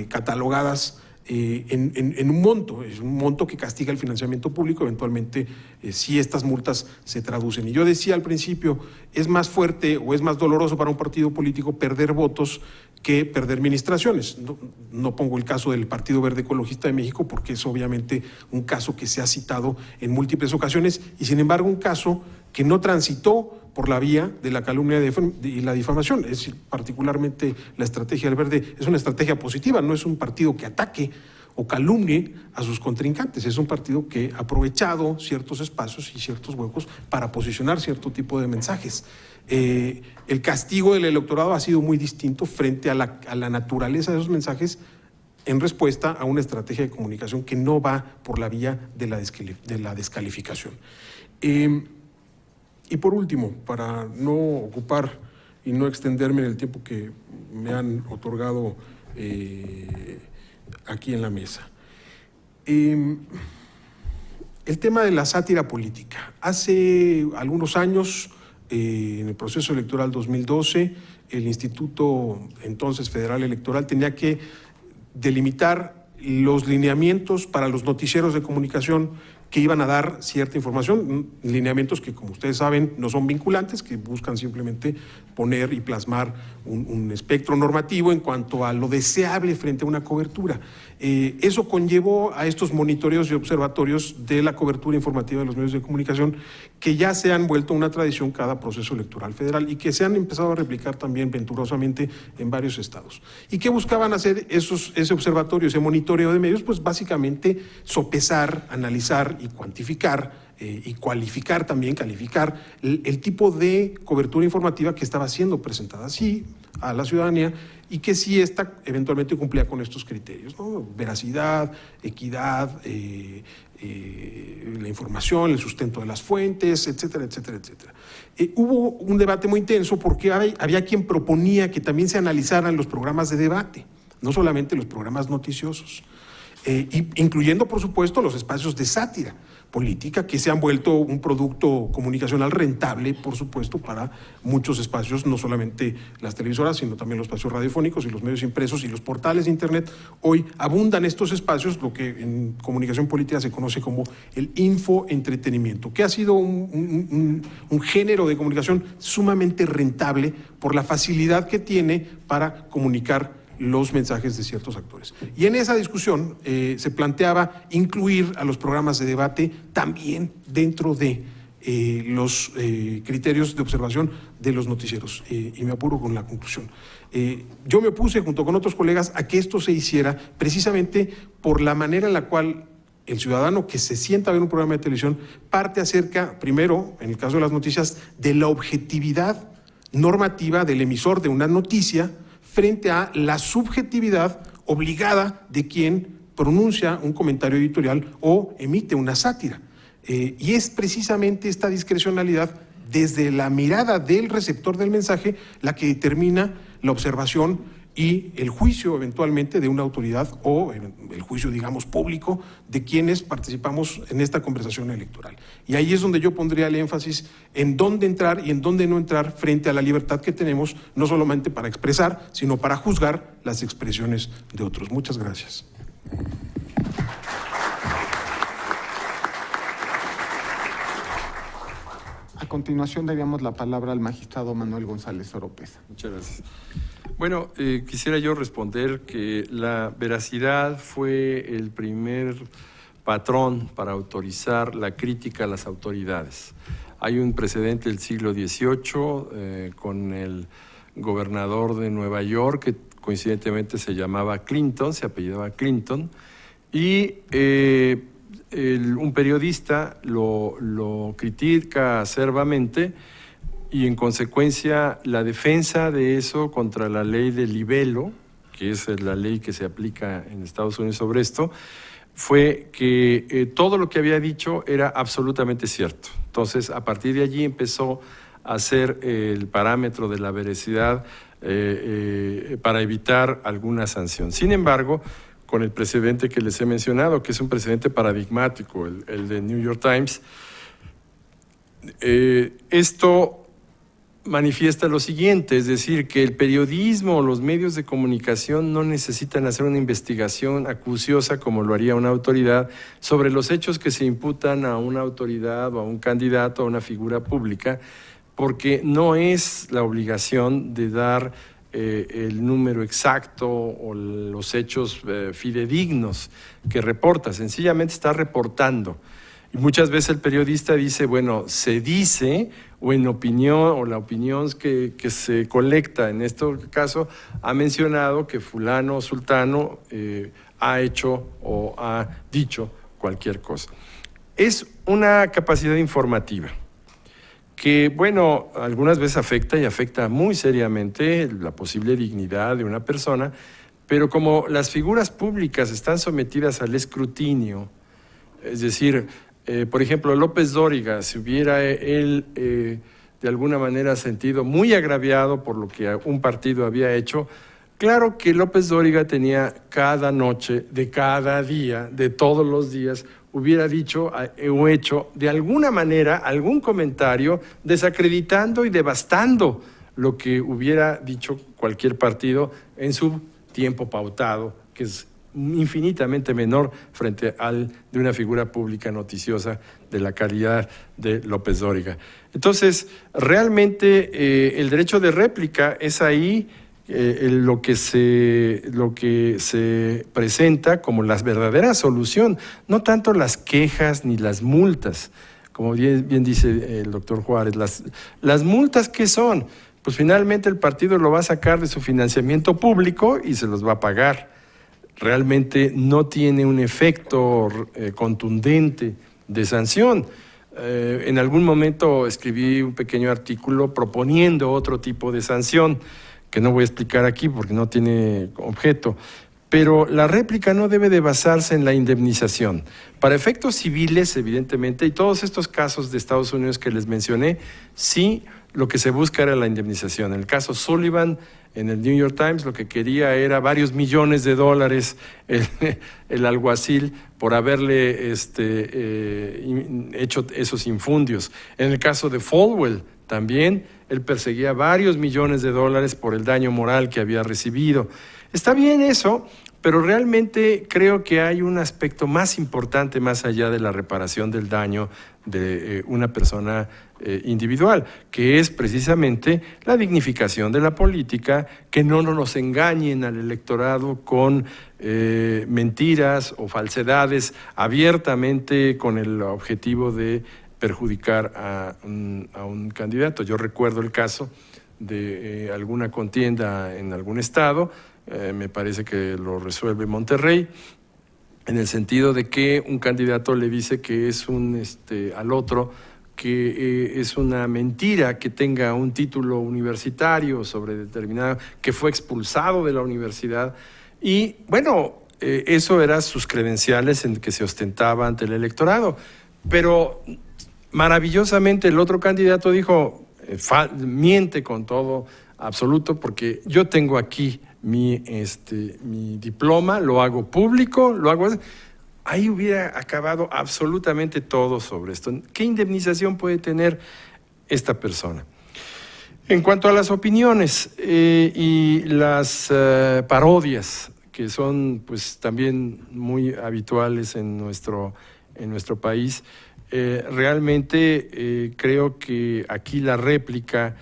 catalogadas en un monto. Es un monto que castiga el financiamiento público, eventualmente si estas multas se traducen. Y yo decía al principio, es más fuerte o es más doloroso para un partido político perder votos que perder administraciones. No pongo el caso del Partido Verde Ecologista de México porque es obviamente un caso que se ha citado en múltiples ocasiones y sin embargo un caso que no transitó por la vía de la calumnia y la difamación. Es decir, particularmente la estrategia del Verde es una estrategia positiva, no es un partido que ataque o calumnie a sus contrincantes, es un partido que ha aprovechado ciertos espacios y ciertos huecos para posicionar cierto tipo de mensajes. El castigo del electorado ha sido muy distinto frente a la naturaleza de esos mensajes en respuesta a una estrategia de comunicación que no va por la vía de la descalificación. Y por último, para no ocupar y no extenderme en el tiempo que me han otorgado aquí en la mesa, el tema de la sátira política. Hace algunos años, en el proceso electoral 2012, el Instituto entonces Federal Electoral tenía que delimitar los lineamientos para los noticieros de comunicación que iban a dar cierta información, lineamientos que, como ustedes saben, no son vinculantes, que buscan simplemente poner y plasmar un espectro normativo en cuanto a lo deseable frente a una cobertura. Eso conllevó a estos monitoreos y observatorios de la cobertura informativa de los medios de comunicación que ya se han vuelto una tradición cada proceso electoral federal y que se han empezado a replicar también venturosamente en varios estados. ¿Y qué buscaban hacer ese observatorio, ese monitoreo de medios? Pues básicamente sopesar, analizar y cuantificar y cualificar también, calificar el tipo de cobertura informativa que estaba siendo presentada así a la ciudadanía y que sí esta eventualmente cumplía con estos criterios, ¿no? Veracidad, equidad, la información, el sustento de las fuentes, etcétera, etcétera, etcétera. Hubo un debate muy intenso porque había quien proponía que también se analizaran los programas de debate, no solamente los programas noticiosos, incluyendo, por supuesto, los espacios de sátira política que se han vuelto un producto comunicacional rentable, por supuesto, para muchos espacios, no solamente las televisoras, sino también los espacios radiofónicos y los medios impresos y los portales de Internet. Hoy abundan estos espacios, lo que en comunicación política se conoce como el infoentretenimiento, que ha sido un género de comunicación sumamente rentable por la facilidad que tiene para comunicar los mensajes de ciertos actores. Y en esa discusión se planteaba incluir a los programas de debate también dentro de los criterios de observación de los noticieros. Y me apuro con la conclusión. Yo me opuse junto con otros colegas a que esto se hiciera precisamente por la manera en la cual el ciudadano que se sienta a ver un programa de televisión parte acerca, primero, en el caso de las noticias, de la objetividad normativa del emisor de una noticia frente a la subjetividad obligada de quien pronuncia un comentario editorial o emite una sátira. Y es precisamente esta discrecionalidad desde la mirada del receptor del mensaje la que determina la observación y el juicio eventualmente de una autoridad o el juicio, digamos, público de quienes participamos en esta conversación electoral. Y ahí es donde yo pondría el énfasis en dónde entrar y en dónde no entrar frente a la libertad que tenemos, no solamente para expresar, sino para juzgar las expresiones de otros. Muchas gracias. A continuación daríamos la palabra al magistrado Manuel González Oropeza. Muchas gracias. Bueno, quisiera yo responder que la veracidad fue el primer patrón para autorizar la crítica a las autoridades. Hay un precedente del siglo XVIII con el gobernador de Nueva York, que coincidentemente se llamaba Clinton, se apellidaba Clinton, y un periodista lo critica acervamente y en consecuencia la defensa de eso contra la ley del libelo, que es la ley que se aplica en Estados Unidos sobre esto, fue que todo lo que había dicho era absolutamente cierto. Entonces, a partir de allí empezó a ser el parámetro de la veracidad para evitar alguna sanción. Sin embargo, con el precedente que les he mencionado, que es un precedente paradigmático, el de New York Times, esto manifiesta lo siguiente, es decir, que el periodismo o los medios de comunicación no necesitan hacer una investigación acuciosa como lo haría una autoridad sobre los hechos que se imputan a una autoridad o a un candidato, a una figura pública, porque no es la obligación de dar el número exacto o los hechos fidedignos que reporta, sencillamente está reportando. Y muchas veces el periodista dice, bueno, se dice, o en opinión, o la opinión que se colecta en este caso, ha mencionado que fulano o sultano ha hecho o ha dicho cualquier cosa. Es una capacidad informativa que, bueno, algunas veces afecta y afecta muy seriamente la posible dignidad de una persona, pero como las figuras públicas están sometidas al escrutinio, es decir, por ejemplo, López Dóriga, si hubiera él de alguna manera sentido muy agraviado por lo que un partido había hecho, claro que López Dóriga tenía cada noche, de cada día, de todos los días, hubiera dicho o hecho de alguna manera algún comentario desacreditando y devastando lo que hubiera dicho cualquier partido en su tiempo pautado, que es infinitamente menor frente al de una figura pública noticiosa de la calidad de López Dóriga. Entonces, realmente el derecho de réplica es ahí lo que se presenta como la verdadera solución, no tanto las quejas ni las multas, como bien dice el doctor Juárez. Las multas, ¿qué son? Pues finalmente el partido lo va a sacar de su financiamiento público y se los va a pagar. Realmente no tiene un efecto contundente de sanción. En algún momento escribí un pequeño artículo proponiendo otro tipo de sanción, que no voy a explicar aquí porque no tiene objeto, pero la réplica no debe de basarse en la indemnización. Para efectos civiles, evidentemente, y todos estos casos de Estados Unidos que les mencioné, sí, lo que se busca era la indemnización. En el caso Sullivan, en el New York Times, lo que quería era varios millones de dólares el alguacil por haberle hecho esos infundios. En el caso de Falwell, también él perseguía varios millones de dólares por el daño moral que había recibido. Está bien eso, pero realmente creo que hay un aspecto más importante más allá de la reparación del daño de una persona individual, que es precisamente la dignificación de la política, que no nos engañen al electorado con mentiras o falsedades abiertamente con el objetivo de perjudicar a un candidato. Yo recuerdo el caso de alguna contienda en algún estado, me parece que lo resuelve Monterrey, en el sentido de que un candidato le dice que es al otro que es una mentira que tenga un título universitario sobre determinado, que fue expulsado de la universidad. Y bueno, eso eran sus credenciales en que se ostentaba ante el electorado. Pero maravillosamente el otro candidato dijo, miente con todo absoluto, porque yo tengo aquí mi diploma, lo hago público, lo hago... Ahí hubiera acabado absolutamente todo sobre esto. ¿Qué indemnización puede tener esta persona? En cuanto a las opiniones y las parodias, que son pues también muy habituales en nuestro país, realmente creo que aquí la réplica,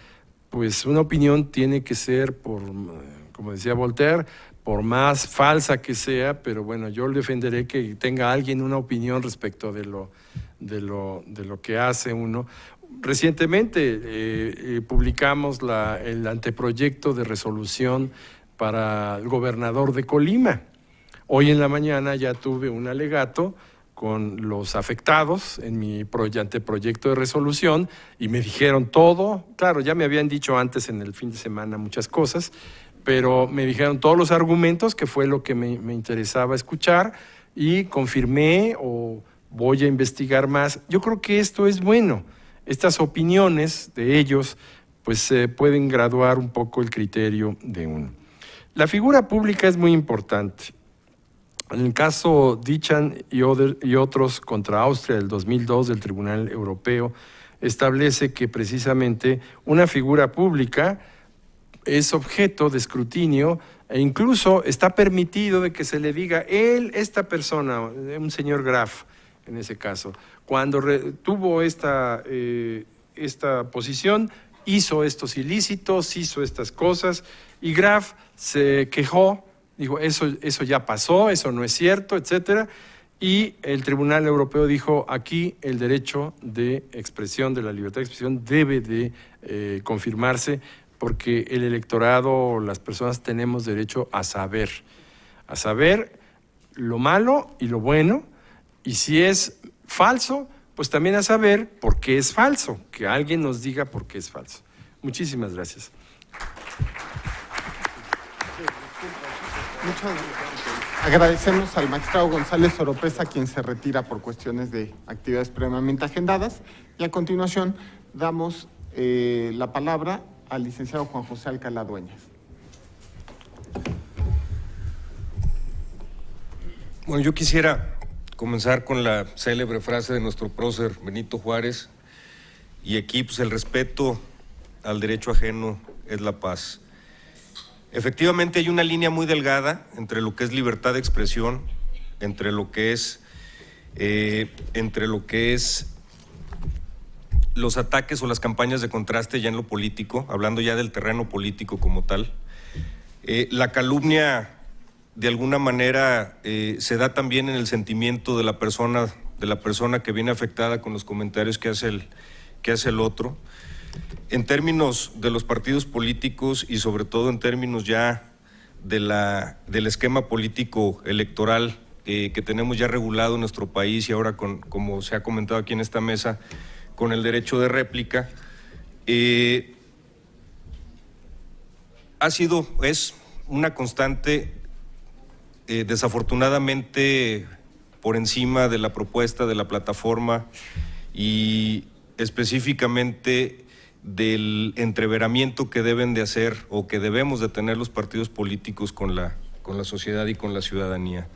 pues una opinión tiene que ser, como decía Voltaire, por más falsa que sea, pero bueno, yo defenderé que tenga alguien una opinión respecto de lo que hace uno. Recientemente publicamos el anteproyecto de resolución para el gobernador de Colima. Hoy en la mañana ya tuve un alegato con los afectados en mi anteproyecto de resolución y me dijeron todo. Claro, ya me habían dicho antes en el fin de semana muchas cosas, pero me dijeron todos los argumentos, que fue lo que me interesaba escuchar, y confirmé o voy a investigar más. Yo creo que esto es bueno. Estas opiniones de ellos pues pueden graduar un poco el criterio de uno. La figura pública es muy importante. En el caso Dichan y otros contra Austria del 2002 del Tribunal Europeo, establece que precisamente una figura pública es objeto de escrutinio e incluso está permitido de que se le diga, esta persona, un señor Graf en ese caso, cuando tuvo esta posición, hizo estos ilícitos, hizo estas cosas, y Graf se quejó, dijo, eso ya pasó, eso no es cierto, etcétera, y el Tribunal Europeo dijo, aquí el derecho de expresión, de la libertad de expresión, debe de confirmarse, porque el electorado, las personas tenemos derecho a saber lo malo y lo bueno, y si es falso, pues también a saber por qué es falso, que alguien nos diga por qué es falso. Muchísimas gracias. Muchas gracias. Agradecemos al magistrado González Oropesa, quien se retira por cuestiones de actividades previamente agendadas, y a continuación damos la palabra al licenciado Juan José Alcalá Dueñas. Bueno, yo quisiera comenzar con la célebre frase de nuestro prócer Benito Juárez, y aquí pues el respeto al derecho ajeno es la paz. Efectivamente hay una línea muy delgada entre lo que es libertad de expresión, entre lo que es los ataques o las campañas de contraste ya en lo político, hablando ya del terreno político como tal. La calumnia, de alguna manera, se da también en el sentimiento de la persona que viene afectada con los comentarios que hace el otro. En términos de los partidos políticos y sobre todo en términos ya del esquema político electoral que tenemos ya regulado en nuestro país, y ahora como se ha comentado aquí en esta mesa, con el derecho de réplica, es una constante, desafortunadamente por encima de la propuesta de la plataforma y específicamente del entreveramiento que deben de hacer o que debemos de tener los partidos políticos con la sociedad y con la ciudadanía.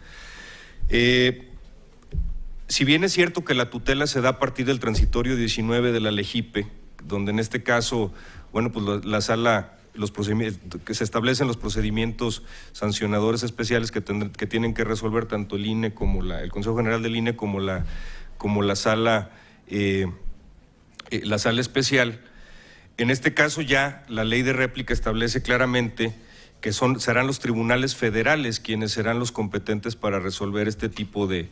Si bien es cierto que la tutela se da a partir del transitorio 19 de la LEGIPE, donde en este caso, bueno, pues la sala, que se establecen los procedimientos sancionadores especiales que tienen que resolver tanto el INE como el Consejo General del INE como la sala especial. En este caso ya la ley de réplica establece claramente que serán los tribunales federales quienes serán los competentes para resolver este tipo de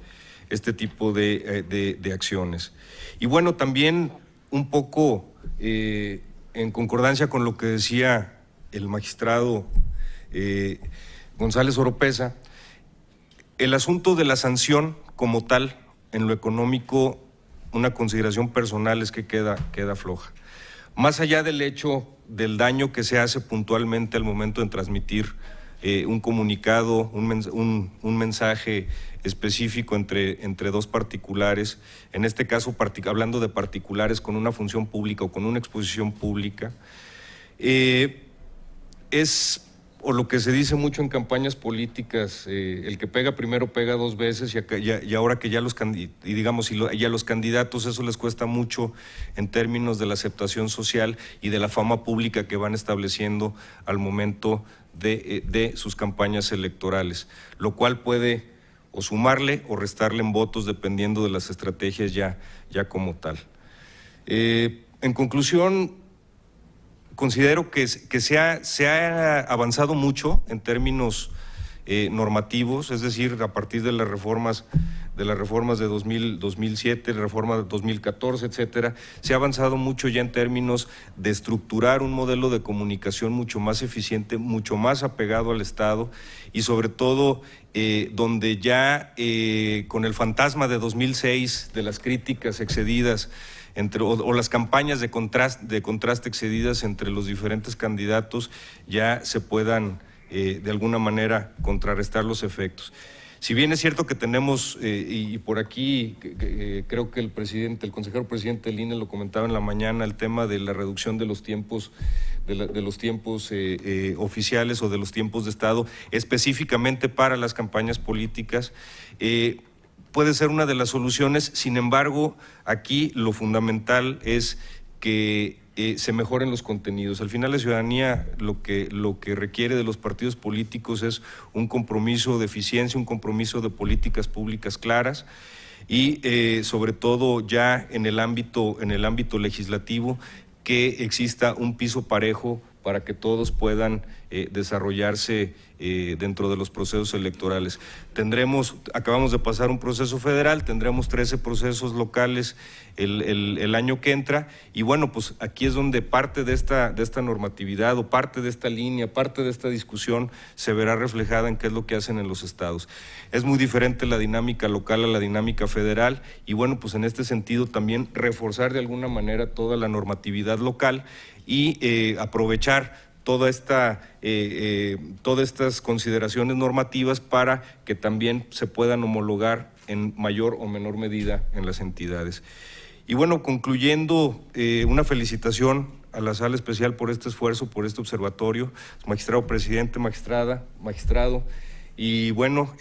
este tipo de acciones. Y bueno, también un poco en concordancia con lo que decía el magistrado González Oropeza, el asunto de la sanción como tal, en lo económico, una consideración personal es que queda floja. Más allá del hecho del daño que se hace puntualmente al momento de transmitir un comunicado, un mensaje específico entre dos particulares, en este caso hablando de particulares con una función pública o con una exposición pública, es, o lo que se dice mucho en campañas políticas, el que pega primero pega dos veces, y ahora que ya los candidatos eso les cuesta mucho en términos de la aceptación social y de la fama pública que van estableciendo al momento de sus campañas electorales, lo cual puede o sumarle o restarle en votos dependiendo de las estrategias ya como tal. En conclusión, considero que se ha avanzado mucho en términos normativos, es decir, a partir de las reformas de 2007, la reforma de 2014, etcétera, se ha avanzado mucho ya en términos de estructurar un modelo de comunicación mucho más eficiente, mucho más apegado al Estado y sobre todo donde ya con el fantasma de 2006, de las críticas excedidas o las campañas de contraste excedidas entre los diferentes candidatos, ya se puedan de alguna manera contrarrestar los efectos. Si bien es cierto que tenemos, y por aquí creo que el consejero presidente del INE lo comentaba en la mañana, el tema de la reducción de los tiempos, oficiales o de los tiempos de Estado, específicamente para las campañas políticas, puede ser una de las soluciones. Sin embargo, aquí lo fundamental es que se mejoren los contenidos. Al final la ciudadanía lo que requiere de los partidos políticos es un compromiso de eficiencia, un compromiso de políticas públicas claras y sobre todo ya en el ámbito legislativo que exista un piso parejo para que todos puedan desarrollarse dentro de los procesos electorales. Acabamos de pasar un proceso federal, tendremos 13 procesos locales el año que entra, y bueno, pues aquí es donde parte de esta normatividad o parte de esta línea, parte de esta discusión se verá reflejada en qué es lo que hacen en los estados. Es muy diferente la dinámica local a la dinámica federal, y bueno, pues en este sentido también reforzar de alguna manera toda la normatividad local y aprovechar todas estas consideraciones normativas para que también se puedan homologar en mayor o menor medida en las entidades. Y bueno, concluyendo, una felicitación a la Sala Especial por este esfuerzo, por este observatorio, magistrado presidente, magistrado, y bueno,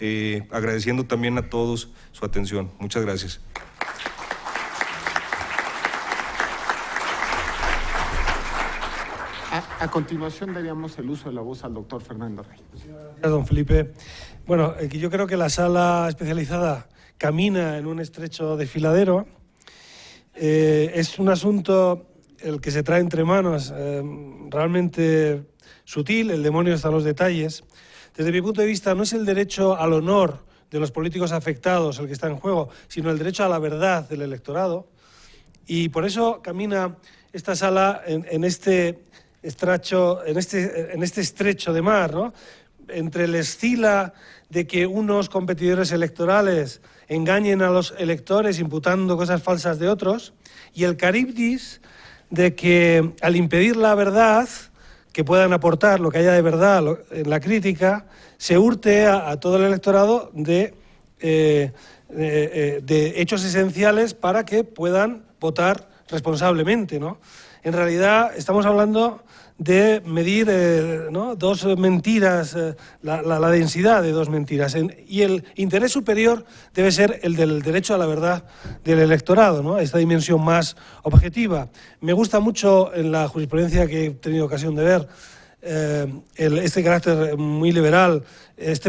agradeciendo también a todos su atención. Muchas gracias. A continuación daríamos el uso de la voz al doctor Fernando Rey. Gracias, don Felipe. Bueno, yo creo que la sala especializada camina en un estrecho desfiladero. Es un asunto el que se trae entre manos realmente sutil, el demonio está en los detalles. Desde mi punto de vista, no es el derecho al honor de los políticos afectados el que está en juego, sino el derecho a la verdad del electorado. Y por eso camina esta sala en este estrecho de mar, ¿no? Entre el escila de que unos competidores electorales engañen a los electores imputando cosas falsas de otros, y el caribdis de que al impedir la verdad, que puedan aportar lo que haya de verdad en la crítica, se hurte a todo el electorado de hechos esenciales para que puedan votar responsablemente, ¿no? En realidad estamos hablando de medir dos mentiras, la densidad de dos mentiras. Y el interés superior debe ser el del derecho a la verdad del electorado, ¿no? Esta dimensión más objetiva. Me gusta mucho en la jurisprudencia que he tenido ocasión de ver este carácter muy liberal,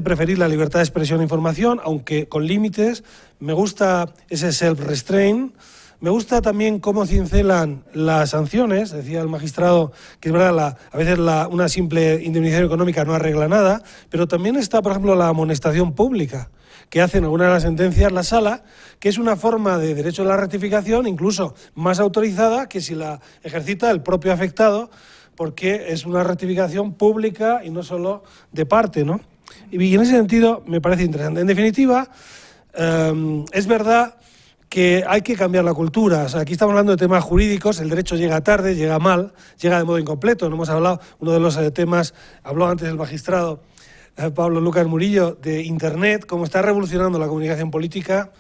preferir la libertad de expresión e información, aunque con límites. Me gusta ese self-restraint. Me gusta también cómo cincelan las sanciones. Decía el magistrado que es verdad, a veces una simple indemnización económica no arregla nada, pero también está, por ejemplo, la amonestación pública. que hace en alguna de las sentencias la Sala, que es una forma de derecho a la rectificación incluso más autorizada que si la ejercita el propio afectado, porque es una rectificación pública y no solo de parte, ¿no? Y en ese sentido me parece interesante. En definitiva, es verdad que hay que cambiar la cultura. O sea, aquí estamos hablando de temas jurídicos, el derecho llega tarde, llega mal, llega de modo incompleto. No hemos hablado, uno de los temas, habló antes el magistrado Pablo Lucas Murillo, de Internet, cómo está revolucionando la comunicación política.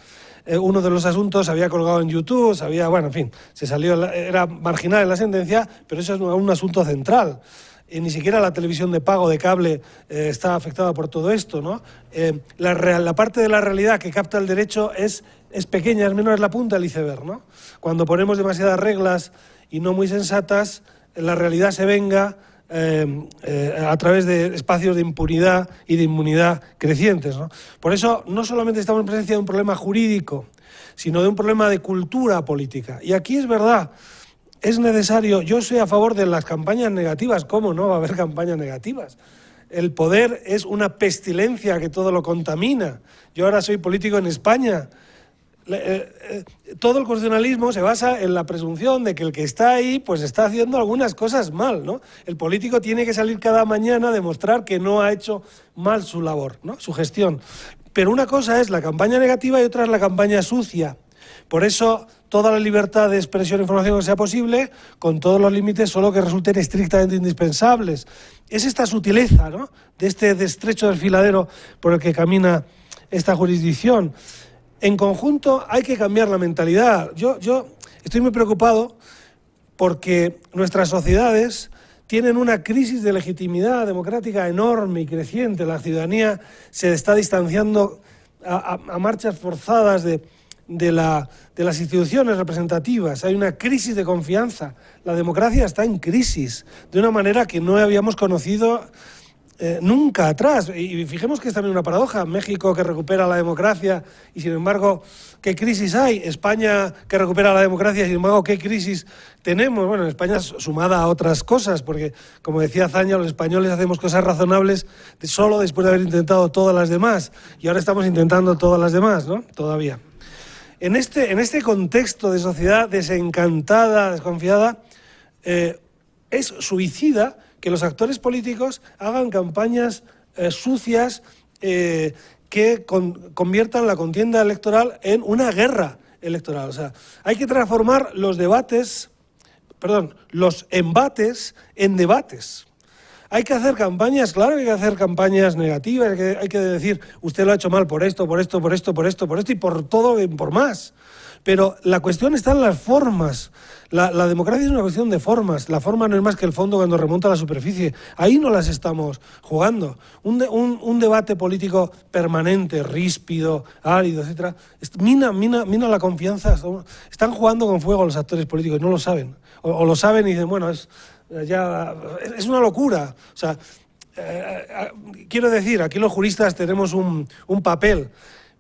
Uno de los asuntos se había colgado en YouTube, bueno, en fin, se salió, era marginal en la sentencia, pero eso es un asunto central. Ni siquiera la televisión de pago de cable está afectada por todo esto, ¿no? La parte de la realidad que capta el derecho es pequeña, es menor, es la punta del iceberg, ¿no? Cuando ponemos demasiadas reglas y no muy sensatas, la realidad se venga a través de espacios de impunidad y de inmunidad crecientes, ¿no? Por eso no solamente estamos en presencia de un problema jurídico, sino de un problema de cultura política. Y aquí es verdad, es necesario, yo soy a favor de las campañas negativas. ¿Cómo no va a haber campañas negativas? El poder es una pestilencia que todo lo contamina. Yo ahora soy político en España. Todo el constitucionalismo se basa en la presunción de que el que está ahí pues está haciendo algunas cosas mal, ¿no? El político tiene que salir cada mañana a demostrar que no ha hecho mal su labor, ¿no? Su gestión. Pero una cosa es la campaña negativa y otra es la campaña sucia. Por eso, toda la libertad de expresión e información que sea posible, con todos los límites, solo que resulten estrictamente indispensables. Es esta sutileza, ¿no?, de este estrecho desfiladero por el que camina esta jurisdicción. En conjunto, hay que cambiar la mentalidad. Yo estoy muy preocupado porque nuestras sociedades tienen una crisis de legitimidad democrática enorme y creciente. La ciudadanía se está distanciando a marchas forzadas de las instituciones representativas. Hay una crisis de confianza. La democracia está en crisis de una manera que no habíamos conocido nunca atrás. Y fijemos que es también una paradoja. México, que recupera la democracia y sin embargo, ¿qué crisis hay? España, que recupera la democracia y sin embargo, ¿qué crisis tenemos? Bueno, en España sumada a otras cosas, porque como decía Zaña, los españoles hacemos cosas razonables solo después de haber intentado todas las demás. Y ahora estamos intentando todas las demás, ¿no? Todavía. En este contexto de sociedad desencantada, desconfiada, es suicida que los actores políticos hagan campañas sucias que conviertan la contienda electoral en una guerra electoral. O sea, hay que transformar los embates en debates. Hay que hacer campañas, claro que hay que hacer campañas negativas, hay que decir, usted lo ha hecho mal por esto, por esto, por esto, por esto, por esto y por todo y por más. Pero la cuestión está en las formas. La democracia es una cuestión de formas. La forma no es más que el fondo cuando remonta a la superficie. Ahí no las estamos jugando. Un debate político permanente, ríspido, árido, etcétera, mina la confianza. Están jugando con fuego los actores políticos, no lo saben. O lo saben y dicen, bueno, es una locura. O sea, quiero decir, aquí los juristas tenemos un papel,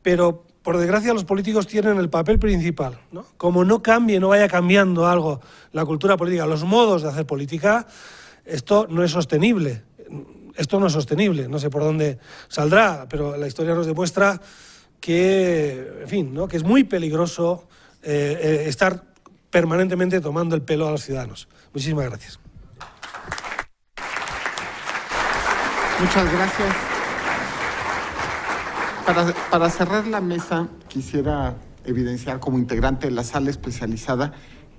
pero por desgracia los políticos tienen el papel principal, ¿no? Como no vaya cambiando algo la cultura política, los modos de hacer política, esto no es sostenible. No sé por dónde saldrá, pero la historia nos demuestra que, en fin, ¿no?, que es muy peligroso estar permanentemente tomando el pelo a los ciudadanos. Muchísimas gracias. Muchas gracias. Para cerrar la mesa, quisiera evidenciar como integrante de la sala especializada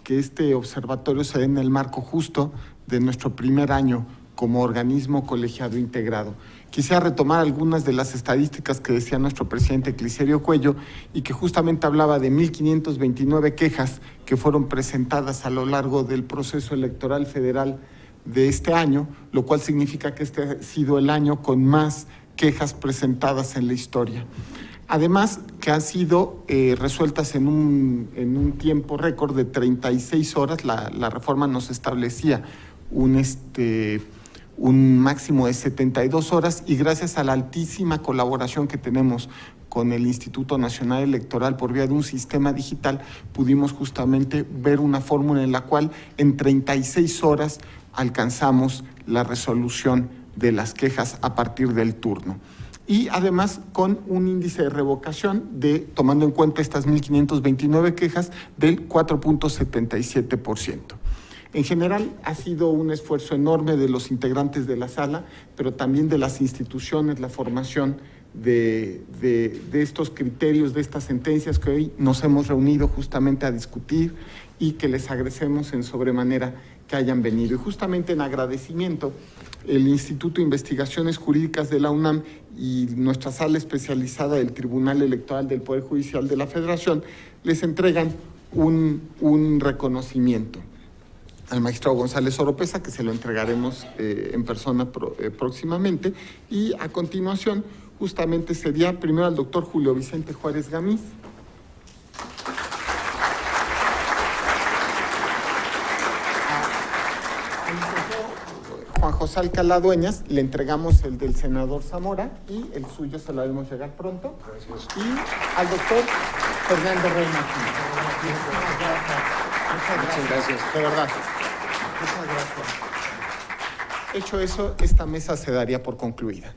que este observatorio se da en el marco justo de nuestro primer año como organismo colegiado integrado. Quisiera retomar algunas de las estadísticas que decía nuestro presidente Clicerio Cuello y que justamente hablaba de 1,529 quejas que fueron presentadas a lo largo del proceso electoral federal de este año, lo cual significa que este ha sido el año con más quejas presentadas en la historia. Además, que han sido resueltas en un tiempo récord de 36 horas. La reforma nos establecía un máximo de 72 horas y gracias a la altísima colaboración que tenemos con el Instituto Nacional Electoral por vía de un sistema digital, pudimos justamente ver una fórmula en la cual en 36 horas alcanzamos la resolución de las quejas a partir del turno. y además con un índice de revocación tomando en cuenta estas 1.529 quejas, del 4.77%. En general, ha sido un esfuerzo enorme de los integrantes de la sala, pero también de las instituciones, la formación de estos criterios, de estas sentencias que hoy nos hemos reunido justamente a discutir, y que les agradecemos en sobremanera que hayan venido. Y justamente en agradecimiento, el Instituto de Investigaciones Jurídicas de la UNAM y nuestra sala especializada del Tribunal Electoral del Poder Judicial de la Federación les entregan un reconocimiento al magistrado González Oropesa, que se lo entregaremos en persona próximamente, y a continuación justamente sería primero al doctor Julio Vicente Juárez Gamiz. Juan José Alcalá Dueñas le entregamos el del senador Zamora, y el suyo se lo haremos llegar pronto. Gracias. Y al doctor Fernando Rey Martínez. Muchas gracias. De verdad. Muchas gracias. Hecho eso, esta mesa se daría por concluida.